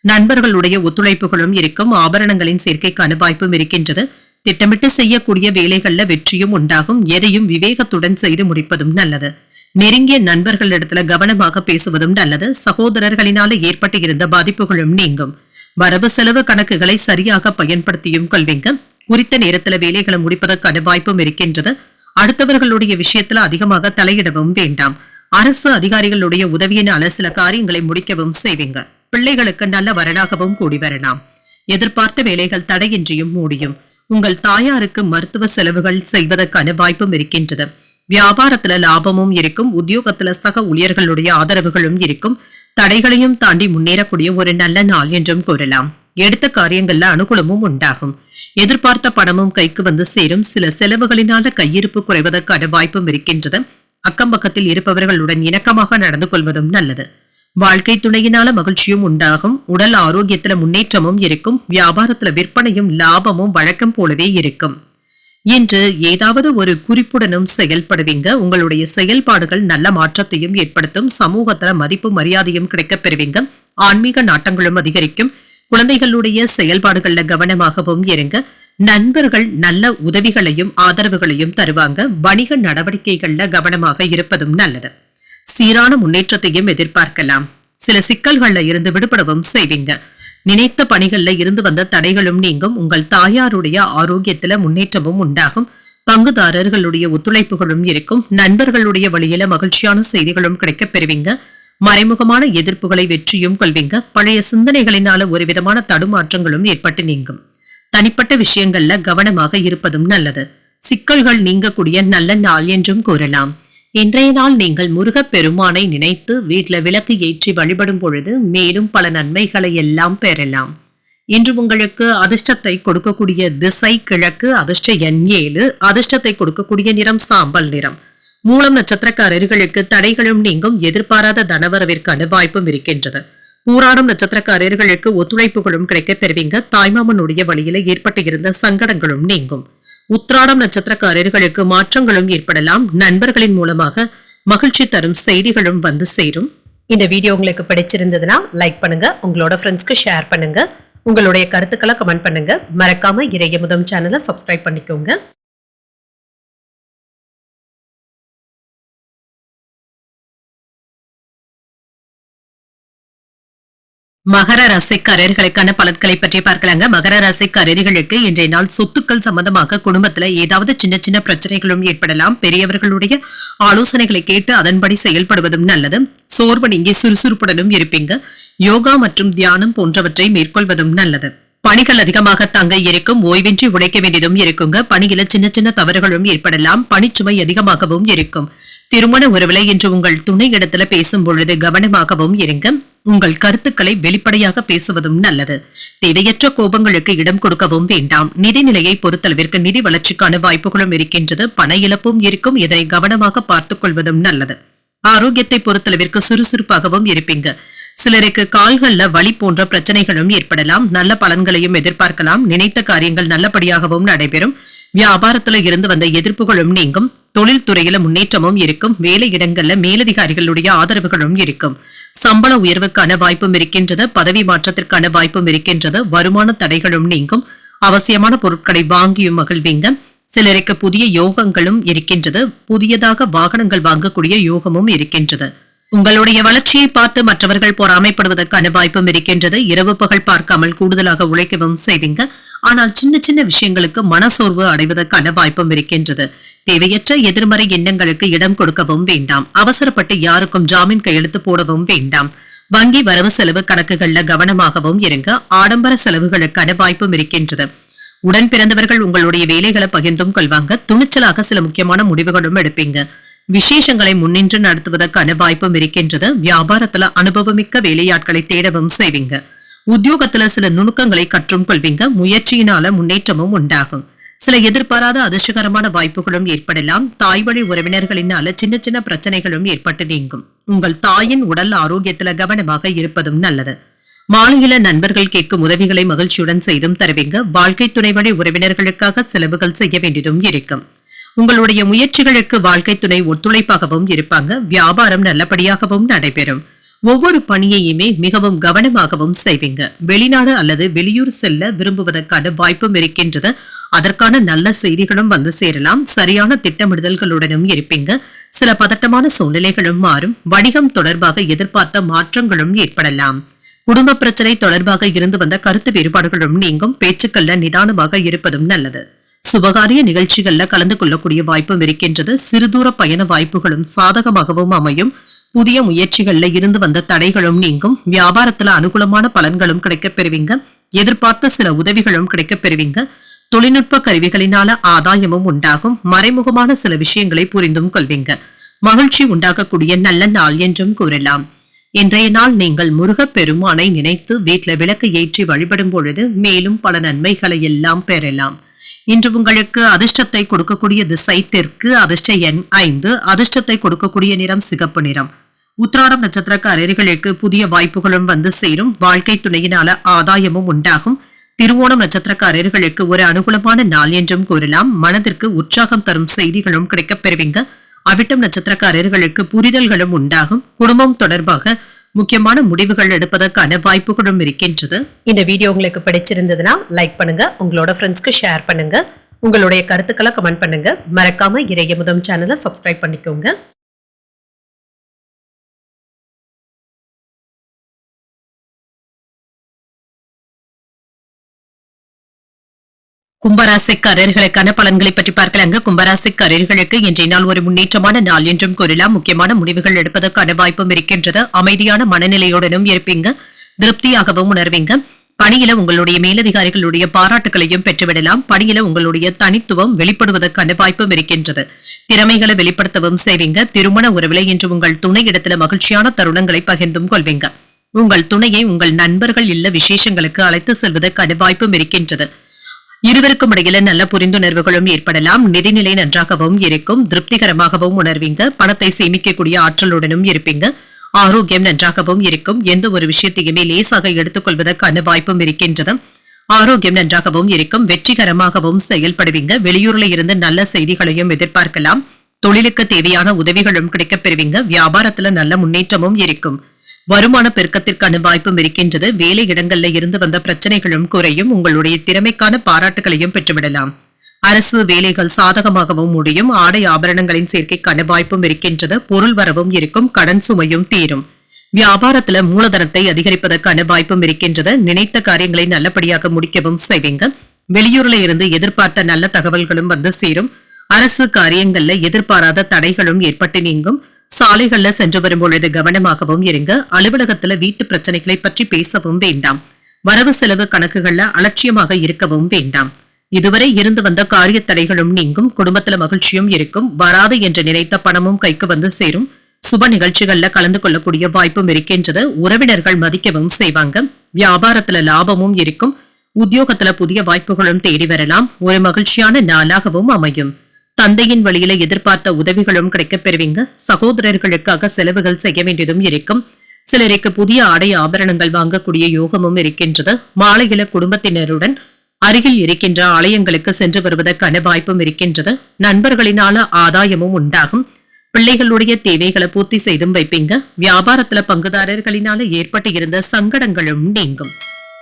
நண்பர்களுடைய ஒத்துழைப்புகளும் இருக்கும். ஆபரணங்களின் சேர்க்கைக்கான வாய்ப்பும் இருக்கின்றது. திட்டமிட்டு செய்யக்கூடிய வேலைகள்ல வெற்றியும் உண்டாகும். எதையும் விவேகத்துடன் செய்து முடிப்பதும் நல்லது. நெருங்கிய நண்பர்களிடத்துல கவனமாக பேசுவதும் நல்லது. சகோதரர்களினால ஏற்பட்டு இருந்த பாதிப்புகளும் நீங்கும். வரவு செலவு கணக்குகளை சரியாக பயன்படுத்தியும் கொள்வீங்க. குறித்த நேரத்துல வேலைகளை முடிப்பதற்கான வாய்ப்பும் இருக்கின்றது. அடுத்தவர்களுடைய விஷயத்துல அதிகமாக தலையிடவும் வேண்டாம். அரசு அதிகாரிகளுடைய உதவியினால சில காரியங்களை முடிக்கவும் செய்வீங்க. பிள்ளைகளுக்கு நல்ல வரனாகவும் கூடி வரலாம். எதிர்பார்த்த வேலைகள் தடையின்றியும் முடியும். உங்கள் தாயாருக்கு மருத்துவ செலவுகள் செய்வதற்கான வாய்ப்பும் இருக்கின்றது. வியாபாரத்துல லாபமும் இருக்கும். உத்தியோகத்துல சக ஊழியர்களுடைய ஆதரவுகளும் இருக்கும். தடைகளையும் தாண்டி முன்னேறக்கூடிய ஒரு நல்ல நாள் என்றும் கூறலாம். எடுத்த காரியங்கள்ல அனுகூலமும் உண்டாகும். எதிர்பார்த்த பணமும் கைக்கு வந்து சேரும். சில செலவுகளினால கையிருப்பு குறைவதற்கான வாய்ப்பும் இருக்கின்றது. அக்கம் பக்கத்தில் இருப்பவர்களுடன் இணக்கமாக நடந்து கொள்வதும் நல்லது. வாழ்க்கை துணையினால மகிழ்ச்சியும் உண்டாகும். உடல் ஆரோக்கியத்துல முன்னேற்றமும் இருக்கும். வியாபாரத்துல விற்பனையும் லாபமும் வழக்கம் போலவே இருக்கும். இன்று ஏதாவது ஒரு குறிப்புடனும் செயல்படுவீங்க. உங்களுடைய செயல்பாடுகள் நல்ல மாற்றத்தையும் ஏற்படுத்தும். சமூகத்துல மதிப்பு மரியாதையும் கிடைக்கப் பெறுவீங்க. ஆன்மீக நாட்டங்களும் அதிகரிக்கும். குழந்தைகளுடைய செயல்பாடுகள்ல கவனமாகவும் இருங்க. நண்பர்கள் நல்ல உதவிகளையும் ஆதரவுகளையும் தருவாங்க. வணிக நடவடிக்கைகள்ல கவனமாக இருப்பதும் நல்லது. சீரான முன்னேற்றத்தையும் எதிர்பார்க்கலாம். சில சிக்கல்கள்ல இருந்து விடுபடவும் செய்வீங்க. நினைத்த பணிகள்ல இருந்து வந்த தடைகளும் நீங்கும். உங்கள் தாயாருடைய ஆரோக்கியத்துல முன்னேற்றமும் உண்டாகும். பங்குதாரர்களுடைய ஒத்துழைப்புகளும் இருக்கும். நண்பர்களுடைய வழியில மகிழ்ச்சியான செய்திகளும் கிடைக்கப் பெறுவீங்க. மறைமுகமான எதிர்ப்புகளை வெற்றியும் கொள்வீங்க. பழைய சிந்தனைகளினால ஒரு விதமான தடுமாற்றங்களும் ஏற்பட்டு நீங்கும். தனிப்பட்ட விஷயங்கள்ல கவனமாக இருப்பதும் நல்லது. சிக்கல்கள் நீங்கக்கூடிய நல்ல நாள் என்றும் கூறலாம். இன்றைய நாள் நீங்கள் முருகப் பெருமானை நினைத்து வீட்டுல விளக்கு ஏற்றி வழிபடும் பொழுது மேலும் பல நன்மைகளை எல்லாம் பெறலாம். இன்று உங்களுக்கு அதிர்ஷ்டத்தை கொடுக்கக்கூடிய திசை கிழக்கு. அதிர்ஷ்ட எண் 7. அதிர்ஷ்டத்தை கொடுக்கக்கூடிய நிறம் சாம்பல் நிறம். மூலம் நட்சத்திரக்காரர்களுக்கு தடைகளும் நீங்கும். எதிர்பாராத தனவரவிற்கான வாய்ப்பும் இருக்கின்றது. பூராடம் நட்சத்திரக்காரர்களுக்கு ஒத்துழைப்புகளும் கிடைக்கப் பெறுவீங்க. தாய்மாமனுடைய வழியில ஏற்பட்டு இருந்த சங்கடங்களும் நீங்கும். உத்திராடம் நட்சத்திரக்காரர்களுக்கு மாற்றங்களும் ஏற்படலாம். நண்பர்களின் மூலமாக மகிழ்ச்சி தரும் செய்திகளும் வந்து சேரும். இந்த வீடியோ உங்களுக்கு பிடிச்சிருந்ததுன்னா லைக் பண்ணுங்க. உங்களோட ஃப்ரெண்ட்ஸ்க்கு ஷேர் பண்ணுங்க. உங்களுடைய கருத்துக்களை கமெண்ட் பண்ணுங்க. மறக்காம இறையமுதம் சேனலை சப்ஸ்கிரைப் பண்ணிக்கோங்க. மகர ராசிக்காரர்களுக்கான பலன்களை பற்றி பார்க்கலாங்க. மகர ராசிக்காரர்களுக்கு இன்றைய நாள் சொத்துக்கள் சம்பந்தமாக குடும்பத்துல ஏதாவது சின்ன சின்ன பிரச்சனைகளும் ஏற்படலாம். பெரியவர்களுடைய ஆலோசனைகளை கேட்டு அதன்படி செயல்படுவதும் நல்லது. சோர்வு நீங்கி சுறுசுறுப்புடனும் இருப்பீங்க. யோகா மற்றும் தியானம் போன்றவற்றை மேற்கொள்வதும் நல்லது. பணிகள் அதிகமாக தங்க இருக்கும். ஓய்வின்றி உழைக்க வேண்டியதும் இருக்குங்க. பணியில சின்ன சின்ன தவறுகளும் ஏற்படலாம். பணிச்சுமை அதிகமாகவும் இருக்கும். திருமண உறவிலை என்று உங்கள் துணை இடத்துல பேசும் பொழுது கவனமாகவும் இருங்க. உங்கள் கருத்துக்களை வெளிப்படையாக பேசுவதும் நல்லது. தேவையற்ற கோபங்களுக்கு இடம் கொடுக்கவும் வேண்டாம். நிதிநிலையை பொறுத்தளவிற்கு நிதி வளர்ச்சிக்கான வாய்ப்புகளும் இருக்கின்றது. பண இழப்பும் இருக்கும். இதனை கவனமாக பார்த்துக் கொள்வதும் நல்லது. ஆரோக்கியத்தை பொறுத்தளவிற்கு சுறுசுறுப்பாகவும் இருப்பீங்க. சிலருக்கு கால்கள்ல வலி போன்ற பிரச்சனைகளும் ஏற்படலாம். நல்ல பலன்களையும் எதிர்பார்க்கலாம். நினைத்த காரியங்கள் நல்லபடியாகவும் நடைபெறும். வியாபாரத்துல இருந்து வந்த எதிர்ப்புகளும் நீங்கும். தொழில் துறையில முன்னேற்றமும் இருக்கும். வேலை இடங்கள்ல மேலதிகாரிகளுடைய ஆதரவுகளும் இருக்கும். சம்பள உயர்வுக்கான வாய்ப்பும் இருக்கின்றது. பதவி மாற்றத்திற்கான வாய்ப்பும் இருக்கின்றது. வருமான தடைகளும் நீங்கும். அவசியமான பொருட்களை வாங்கியும் மகிழ்வீங்க. சிலருக்கு புதிய யோகங்களும் இருக்கின்றது. புதியதாக வாகனங்கள் வாங்கக்கூடிய யோகமும் இருக்கின்றது. உங்களுடைய வளர்ச்சியை பார்த்து மற்றவர்கள் பொறாமைப்படுவதற்கான வாய்ப்பும் இருக்கின்றது. இரவு பகல் பார்க்காமல் கூடுதலாக உழைக்கவும் செய்வீங்க. ஆனால் சின்ன சின்ன விஷயங்களுக்கு மனசோர்வு அடைவதற்கான வாய்ப்பும் இருக்கின்றது. தேவையற்ற எதிர்மறை எண்ணங்களுக்கு இடம் கொடுக்கவும் வேண்டாம். அவசரப்பட்டு யாருக்கும் ஜாமீன் கையெழுத்து போடவும் வேண்டாம். வங்கி வரவு செலவு கணக்குகள்ல கவனமாகவும் இருங்க. ஆடம்பர செலவுகளுக்கான வாய்ப்பும் இருக்கின்றது. உடன் பிறந்தவர்கள் உங்களுடைய வேலைகளை பகிர்ந்தும் கொள்வாங்க. துணிச்சலாக சில முக்கியமான முடிவுகளும் எடுப்பீங்க. விசேஷங்களை முன்னின்று நடத்துவதற்கான வாய்ப்பும் இருக்கின்றது. வியாபாரத்துல அனுபவமிக்க வேலையாட்களை தேடவும் செய்வீங்க. உத்தியோகத்துல சில நுணுக்கங்களை கற்றும் கொள்வீங்க. முயற்சியினால முன்னேற்றமும் உண்டாகும். சில எதிர்பாராத அதிர்ஷ்டகரமான வாய்ப்புகளும் ஏற்படலாம். தாய் வழி உறவினர்களினால சின்ன சின்ன பிரச்சனைகளும் ஏற்பட்டு நீங்கும். உங்கள் தாயின் உடல் ஆரோக்கியத்துல கவனமாக இருப்பதும் நல்லது. மாலையில நண்பர்கள் கேட்கும் உதவிகளை மகிழ்ச்சியுடன் செய்தும் தருவீங்க. வாழ்க்கை துணை வழி உறவினர்களுக்காக செலவுகள் செய்ய வேண்டியதும் இருக்கும். உங்களுடைய முயற்சிகளுக்கு வாழ்க்கை துணை ஒத்துழைப்பாகவும் இருப்பாங்க. வியாபாரம் நல்லபடியாகவும் நடைபெறும். ஒவ்வொரு பணியையுமே மிகவும் கவனமாகவும் செய்வீங்க. வெளிநாடு அல்லது வெளியூர் செல்ல விரும்புவதற்கான வாய்ப்பும் இருக்கின்றது. அதற்கான நல்ல செய்திகளும் வந்து சேரலாம். சரியான திட்டமிடுதல்களுடனும் இருப்பீங்க. சில பதட்டமான சூழ்நிலைகளும் மாறும். வணிகம் தொடர்பாக எதிர்பார்த்த மாற்றங்களும் ஏற்படலாம். குடும்ப பிரச்சனை தொடர்பாக இருந்து வந்த கருத்து வேறுபாடுகளும் நீங்கும். பேச்சுக்கள்ல நிதானமாக இருப்பதும் நல்லது. சுபகாரிய நிகழ்ச்சிகள்ல கலந்து கொள்ளக்கூடிய வாய்ப்பும் இருக்கின்றது. சிறுதூர பயண வாய்ப்புகளும் சாதகமாகவும் அமையும். புதிய முயற்சிகள்ல இருந்து வந்த தடைகளும் நீங்கும். வியாபாரத்துல அனுகூலமான பலன்களும் கிடைக்கப் பெறுவீங்க. எதிர்பார்த்த சில உதவிகளும் கிடைக்கப் பெறுவீங்க. தொழில்நுட்ப கருவிகளினால ஆதாயமும் உண்டாகும். மறைமுகமான சில விஷயங்களை புரிந்தும் கொள்வீங்க. மகிழ்ச்சி உண்டாகக்கூடிய நல்ல நாள் என்றும் கூறலாம். இன்றைய நாள் நீங்கள் முருகப் பெருமானை நினைத்து வீட்டுல விளக்கு ஏற்றி வழிபடும் பொழுது மேலும் பல நன்மைகளை எல்லாம் பெறலாம். இன்று உங்களுக்கு அதிர்ஷ்டத்தை கொடுக்கக்கூடிய திசை தெற்கு. அதிர்ஷ்ட எண் 5. அதிர்ஷ்டத்தை கொடுக்கக்கூடிய நிறம் சிகப்பு நிறம். உத்திராடம் நட்சத்திரக்காரர்களுக்கு புதிய வாய்ப்புகளும் வந்து சேரும். வாழ்க்கை துணையினால ஆதாயமும் உண்டாகும். திருவோணம் நட்சத்திரக்காரர்களுக்கு ஒரு அனுகூலமான நாள் என்றும் கூறலாம். மனதிற்கு உற்சாகம் தரும் செய்திகளும் கிடைக்கப் பெறுவீங்க. அவிட்டம் நட்சத்திரக்காரர்களுக்கு புரிதல்களும் உண்டாகும். குடும்பம் தொடர்பாக முக்கியமான முடிவுகள் எடுப்பதற்கான வாய்ப்புகளும் இருக்கின்றது. இந்த வீடியோ உங்களுக்கு பிடிச்சிருந்ததுன்னா லைக் பண்ணுங்க, உங்களோட ஃப்ரெண்ட்ஸ்க்கு ஷேர் பண்ணுங்க, உங்களுடைய கருத்துக்களை கமெண்ட் பண்ணுங்க. மறக்காம இறையமுதம் சேனலை சப்ஸ்கிரைப் பண்ணிக்கோங்க. கும்பராசிக்காரர்களுக்கான பலன்களை பற்றி பார்க்கலாங்க. கும்பராசிக்காரர்களுக்கு இன்றைய நாள் ஒரு முன்னேற்றமான நாள் என்றும் கூறலாம். முக்கியமான முடிவுகள் எடுப்பதற்கான வாய்ப்பும் இருக்கின்றது. அமைதியான மனநிலையுடனும் இருப்பீங்க. திருப்தியாகவும் உணர்வீங்க. பணியில உங்களுடைய மேலதிகாரிகளுடைய பாராட்டுகளையும் பெற்றுவிடலாம். பணியில உங்களுடைய தனித்துவம் வெளிப்படுவதற்கான வாய்ப்பும் இருக்கின்றது. திறமைகளை வெளிப்படுத்தவும் செய்வீங்க. திருமண உறவில இன்று உங்கள் துணை இடத்துல மகிழ்ச்சியான தருணங்களை பகிர்ந்தும் கொள்வீங்க. உங்கள் துணையை உங்கள் நண்பர்கள் இல்ல விசேஷங்களுக்கு அழைத்து செல்வதற்கான வாய்ப்பும் இருக்கின்றது. இருவருக்கும் இடையில நல்ல புரிந்துணர்வுகளும் ஏற்படலாம். நிதிநிலை நன்றாகவும் இருக்கும். திருப்திகரமாகவும் உணர்வீங்க. பணத்தை சேமிக்கக்கூடிய ஆற்றலுடனும் இருப்பீங்க. ஆரோக்கியம் நன்றாகவும் இருக்கும். எந்த ஒரு விஷயத்தையுமே லேசாக எடுத்துக் கொள்வதற்கான வாய்ப்பும் இருக்கின்றது. ஆரோக்கியம் நன்றாகவும் இருக்கும். வெற்றிகரமாகவும் செயல்படுவீங்க. வெளியூர்ல இருந்து நல்ல செய்திகளையும் எதிர்பார்க்கலாம். தொழிலுக்கு தேவையான உதவிகளும் கிடைக்கப் பெறுவீங்க. வியாபாரத்துல நல்ல முன்னேற்றமும் இருக்கும். வருமான பெருக்கத்திற்கான வாய்ப்பும் இருக்கின்றது. வேலை இடங்கள்ல இருந்து வந்த பிரச்சனைகளும் குறையும். உங்களுடைய திறமைக்கான பாராட்டுகளையும் பெற்றுவிடலாம். அரசு வேலைகள் சாதகமாகவும் முடியும். ஆடை ஆபரணங்களின் சேர்க்கைக்கான வாய்ப்பும் இருக்கின்றது. பொருள் வரவும் இருக்கும். கடன் சுமையும் தீரும். வியாபாரத்துல மூலதனத்தை அதிகரிப்பதற்கான வாய்ப்பும் இருக்கின்றது. நினைத்த காரியங்களை நல்லபடியாக முடிக்கவும் செய்வீங்க. வெளியூர்ல இருந்து எதிர்பார்த்த நல்ல தகவல்களும் வந்து சேரும். அரசு காரியங்கள்ல எதிர்பாராத தடைகளும் ஏற்பட்டு நீங்கும். சாலைகள்ல சென்று வரும் பொழுது கவனமாகவும் இருங்க. அலுவலகத்துல வீட்டு பிரச்சனைகளை பற்றி பேசவும் வேண்டாம். வரவு செலவு கணக்குகள்ல அலட்சியமாக இருக்கவும் வேண்டாம். இதுவரை இருந்து வந்த காரிய தடைகளும் நீங்கும். குடும்பத்துல மகிழ்ச்சியும் இருக்கும். வராது என்று நினைத்த பணமும் கைக்கு வந்து சேரும். சுப நிகழ்ச்சிகள்ல கலந்து கொள்ளக்கூடிய வாய்ப்பும் இருக்கின்றது. உறவினர்கள் மதிக்கவும் செய்வாங்க. வியாபாரத்துல லாபமும் இருக்கும். உத்தியோகத்துல புதிய வாய்ப்புகளும் தேடி வரலாம். ஒரு மகிழ்ச்சியான நாளாகவும் அமையும். தந்தையின் வழியில எதிர்பார்த்த உதவிகளும் கிடைக்கப் பெறுவீங்க. சகோதரர்களுக்காக செலவுகள் செய்ய வேண்டியதும் இருக்கும். சிலருக்கு புதிய ஆடை ஆபரணங்கள் வாங்கக்கூடிய யோகமும் இருக்கின்றது. மாலையில குடும்பத்தினருடன் அருகில் இருக்கின்ற ஆலயங்களுக்கு சென்று வருவதற்கான வாய்ப்பும் இருக்கின்றது. நண்பர்களினால ஆதாயமும் உண்டாகும். பிள்ளைகளுடைய தேவைகளை பூர்த்தி செய்தும் வைப்பீங்க. வியாபாரத்துல பங்குதாரர்களினால ஏற்பட்டு இருந்த சங்கடங்களும் நீங்கும்.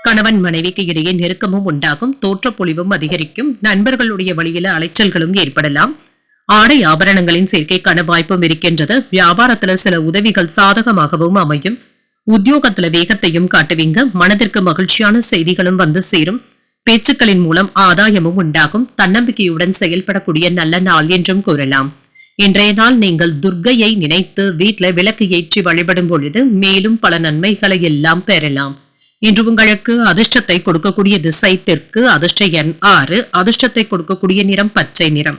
கணவன் மனைவிக்கு இடையே நெருக்கமும் உண்டாகும். தோற்றப்பொழிவும் அதிகரிக்கும். நண்பர்களுடைய வழியில அலைச்சல்களும் ஏற்படலாம். ஆடை ஆபரணங்களின் சேர்க்கைக்கான வாய்ப்பும் இருக்கின்றது. வியாபாரத்துல சில உதவிகள் சாதகமாகவும் அமையும். உத்தியோகத்துல வேகத்தையும் காட்டுவீங்க. மனதிற்கு மகிழ்ச்சியான செய்திகளும் வந்து சேரும். பேச்சுக்களின் மூலம் ஆதாயமும் உண்டாகும். தன்னம்பிக்கையுடன் செயல்படக்கூடிய நல்ல நாள் என்றும் கூறலாம். இன்றைய நாள் நீங்கள் துர்க்கையை நினைத்து வீட்டுல விளக்கு ஏற்றி வழிபடும் பொழுது மேலும் பல நன்மைகளை எல்லாம் பெறலாம். இன்று உங்களுக்கு அதிர்ஷ்டத்தை கொடுக்கக்கூடிய திசை தெற்கு. அதிர்ஷ்ட எண் 6. அதிர்ஷ்டத்தை கொடுக்கக்கூடிய நிறம் பச்சை நிறம்.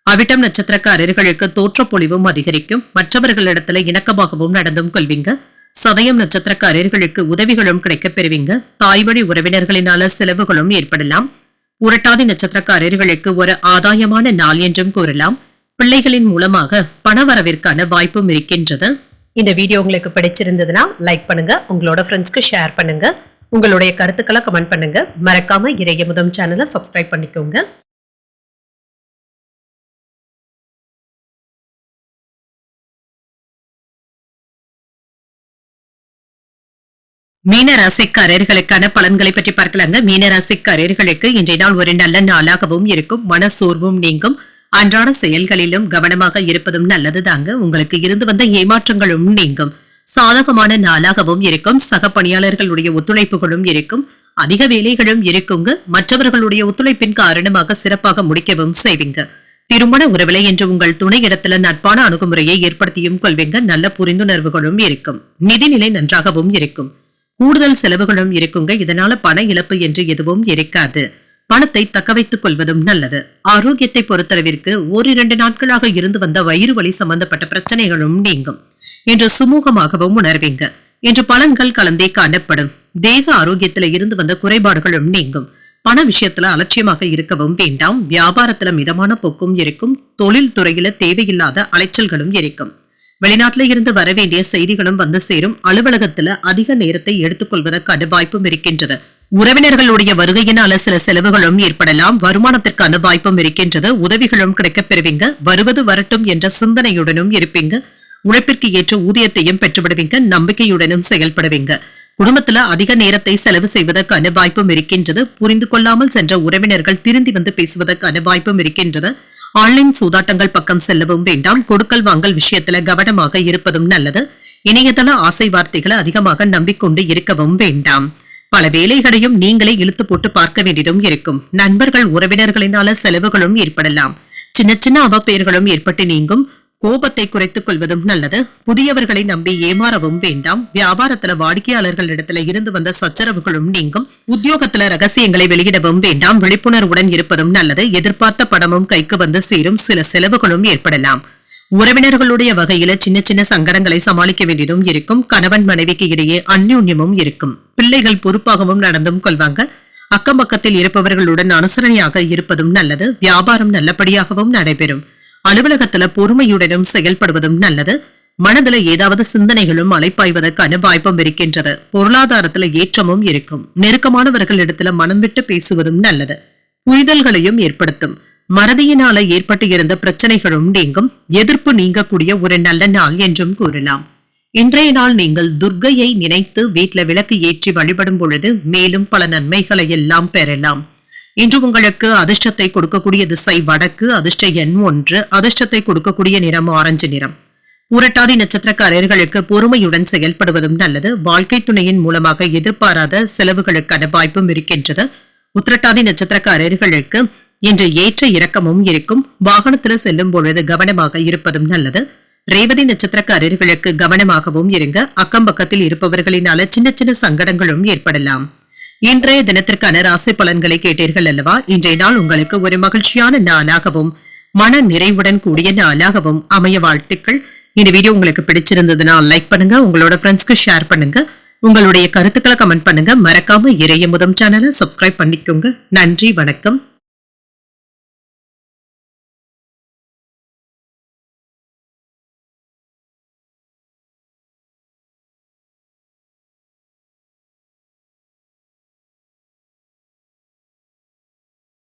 அவிட்டம் நட்சத்திரக்காரர்களுக்கு தோற்றப்பொழிவும் அதிகரிக்கும். மற்றவர்களிடத்துல இணக்கமாகவும் நடந்தும் கொள்வீங்க. சதயம் நட்சத்திரக்காரர்களுக்கு உதவிகளும் கிடைக்கப் பெறுவீங்க. தாய்வழி உறவினர்களினால செலவுகளும் ஏற்படலாம். புரட்டாதி நட்சத்திரக்காரர்களுக்கு ஒரு ஆதாயமான நாள் என்றும் கூறலாம். பிள்ளைகளின் மூலமாக பணவரவிற்கான வாய்ப்பும் இருக்கின்றது. இந்த வீடியோ உங்களுக்கு பிடிச்சிருந்ததுன்னா லைக் பண்ணுங்க, உங்களோட ஃப்ரெண்ட்ஸ்க்கு ஷேர் பண்ணுங்க, உங்களுடைய கருத்துக்களை கமெண்ட் பண்ணுங்க. மறக்காம இறையமுதம் சேனலை சப்ஸ்கிரைப் பண்ணிக்கோங்க. மீனராசிக்காரர்களுக்கான பலன்களை பற்றி பார்க்கலாங்க. மீனராசிக்காரர்களுக்கு இன்றைய நாள் ஒரு நல்ல நாளாகவும் இருக்கும். மன சோர்வும் நீங்கும். அன்றாட செயல்களிலும் கவனமாக இருப்பதும் நல்லது தாங்க. உங்களுக்கு இருந்து வந்த ஏமாற்றங்களும் நீங்கும். சாதகமான நாளாகவும் இருக்கும். சக பணியாளர்களுடைய ஒத்துழைப்புகளும் இருக்கும். அதிக வேலைகளும் இருக்குங்க. மற்றவர்களுடைய ஒத்துழைப்பின் காரணமாக சிறப்பாக முடிக்கவும் செய்வீங்க. திருமண உறவிலை என்று உங்கள் துணை இடத்துல நட்பான அணுகுமுறையை ஏற்படுத்தியும் கொள்வீங்க. நல்ல புரிந்துணர்வுகளும் இருக்கும். நிதிநிலை நன்றாகவும் இருக்கும். கூடுதல் செலவுகளும் இருக்குங்க. இதனால பண இழப்பு என்று எதுவும் இருக்காது. பணத்தை தக்க வைத்துக் கொள்வதும் நல்லது. ஆரோக்கியத்தை பொறுத்தளவிற்கு 1-2 நாட்களாக இருந்து வந்த வயிறு வலி சம்பந்தப்பட்ட பிரச்சனைகளும் நீங்கும். இன்று சுமூகமாகவும் உணர்வீங்க. இன்று பலன்கள் கலந்தே காணப்படும். தேக ஆரோக்கியத்துல இருந்து வந்த குறைபாடுகளும் நீங்கும். பண விஷயத்துல அலட்சியமாக இருக்கவும் வேண்டாம். வியாபாரத்துல மிதமான போக்கும் இருக்கும். தொழில் துறையில தேவையில்லாத அலைச்சல்களும் இருக்கும். வெளிநாட்டுல இருந்து வர வேண்டிய செய்திகளும் வந்து சேரும். அலுவலகத்துல அதிக நேரத்தை எடுத்துக் கொள்வதற்கான வாய்ப்பும் இருக்கின்றது. உறவினர்களுடைய வருகையினால சில செலவுகளும் ஏற்படலாம். வருமானத்திற்கான வாய்ப்பும் இருக்கின்றது. உதவிகளும் கிடைக்கப் பெறுவீங்க. வருவது வரட்டும் என்ற சிந்தனையுடனும் இருப்பீங்க. உழைப்பிற்கு ஏற்ற ஊதியத்தையும் பெற்றுவிடுவீங்க. நம்பிக்கையுடனும் செயல்படுவீங்க. குடும்பத்துல அதிக நேரத்தை செலவு செய்வதற்கான வாய்ப்பும் இருக்கின்றது. புரிந்து கொள்ளாமல் சென்ற உறவினர்கள் திரும்பி வந்து பேசுவதற்கான வாய்ப்பும் இருக்கின்றது. ஆன்லைன் சூதாட்டங்கள் பக்கம் செல்லவும் வேண்டாம். கொடுக்கல் வாங்கல் விஷயத்துல கவனமாக இருப்பதும் நல்லது. இணையதள ஆசை வார்த்தைகளை அதிகமாக நம்பிக்கொண்டு இருக்கவும் வேண்டாம். பல வேலைகளையும் நீங்களே இழுத்து போட்டு பார்க்க வேண்டியதும் இருக்கும். நண்பர்கள் உறவினர்களினால செலவுகளும் ஏற்படலாம். சின்ன சின்ன அவப்பெயர்களும் ஏற்பட்டு நீங்கும். கோபத்தை குறைத்துக் கொள்வதும் நல்லது. புதியவர்களை நம்பி ஏமாறவும் வேண்டாம். வியாபாரத்துல வாடிக்கையாளர்களிடத்துல இருந்து வந்த சச்சரவுகளும் நீங்கும். உத்தியோகத்துல ரகசியங்களை வெளியிடவும் வேண்டாம். விழிப்புணர்வுடன் இருப்பதும் நல்லது. எதிர்பார்த்த பணமும் கைக்கு வந்து சேரும். சில செலவுகளும் ஏற்படலாம். உறவினர்களுடைய வகையில சின்ன சின்ன சங்கடங்களை சமாளிக்க வேண்டியதும் இருக்கும். கணவன் மனைவிக்கு இடையே அந்யோன்யமும் இருக்கும். பிள்ளைகள் பொறுப்பாகவும் நடந்தும் கொள்வாங்க. அக்கம் பக்கத்தில் இருப்பவர்களுடன் அனுசரணையாக இருப்பதும் நல்லது. வியாபாரம் நல்லபடியாகவும் நடைபெறும். அலுவலகத்துல பொறுமையுடனும் செயல்படுவதும் நல்லது. மனதுல ஏதாவது சிந்தனைகளும் அலைப்பாய்வதற்கான வாய்ப்பும் இருக்கின்றது. பொருளாதாரத்துல ஏற்றமும் இருக்கும். நெருக்கமானவர்களிடத்துல மனம் விட்டு பேசுவதும் நல்லது. புரிதல்களையும் ஏற்படுத்தும். மறதியினால ஏற்பட்டு இருந்த பிரச்சனைகளும் நீங்கும். எதிர்ப்பு நீங்கக்கூடிய ஒரு நல்ல நாள் என்றும் கூறலாம். இன்றைய நாள் நீங்கள் துர்க்கையை நினைத்து வீட்டுல விளக்கு ஏற்றி வழிபடும் பொழுது மேலும் பல நன்மைகளை எல்லாம் பெறலாம். இன்று உங்களுக்கு அதிர்ஷ்டத்தை கொடுக்கக்கூடிய திசை வடக்கு. அதிர்ஷ்ட எண் 1. அதிர்ஷ்டத்தை கொடுக்கக்கூடிய நிறம் ஆரஞ்சு நிறம். புரட்டாதி நட்சத்திரக்காரர்களுக்கு பொறுமையுடன் செயல்படுவதும் நல்லது. வாழ்க்கை துணையின் மூலமாக எதிர்பாராத செலவுகளுக்கான வாய்ப்பும் இருக்கின்றது. உத்திரட்டாதி நட்சத்திரக்காரர்களுக்கு இன்று ஏற்ற இறக்கமும் இருக்கும். வாகனத்துல செல்லும் பொழுது கவனமாக இருப்பதும் நல்லது. ரேவதி நட்சத்திரக்காரர்களுக்கு கவனமாகவும் இருங்க. அக்கம் பக்கத்தில் இருப்பவர்களினால சின்ன சின்ன சங்கடங்களும் ஏற்படலாம். இன்றைய தினத்திற்கான ராசி பலன்களை கேட்டீர்கள் அல்லவா? இன்றைய நாள் உங்களுக்கு ஒரு மகிழ்ச்சியான நாளாகவும் மன நிறைவுடன் கூடிய நாளாகவும் அமைய வாழ்த்துக்கள். இந்த வீடியோ உங்களுக்கு பிடிச்சிருந்ததுன்னா லைக் பண்ணுங்க. உங்களோட ஃப்ரெண்ட்ஸ்க்கு ஷேர் பண்ணுங்க. உங்களுடைய கருத்துக்களை கமெண்ட் பண்ணுங்க. மறக்காம இறையமுதம் சேனலை சப்ஸ்கிரைப் பண்ணிக்கோங்க. நன்றி, வணக்கம்.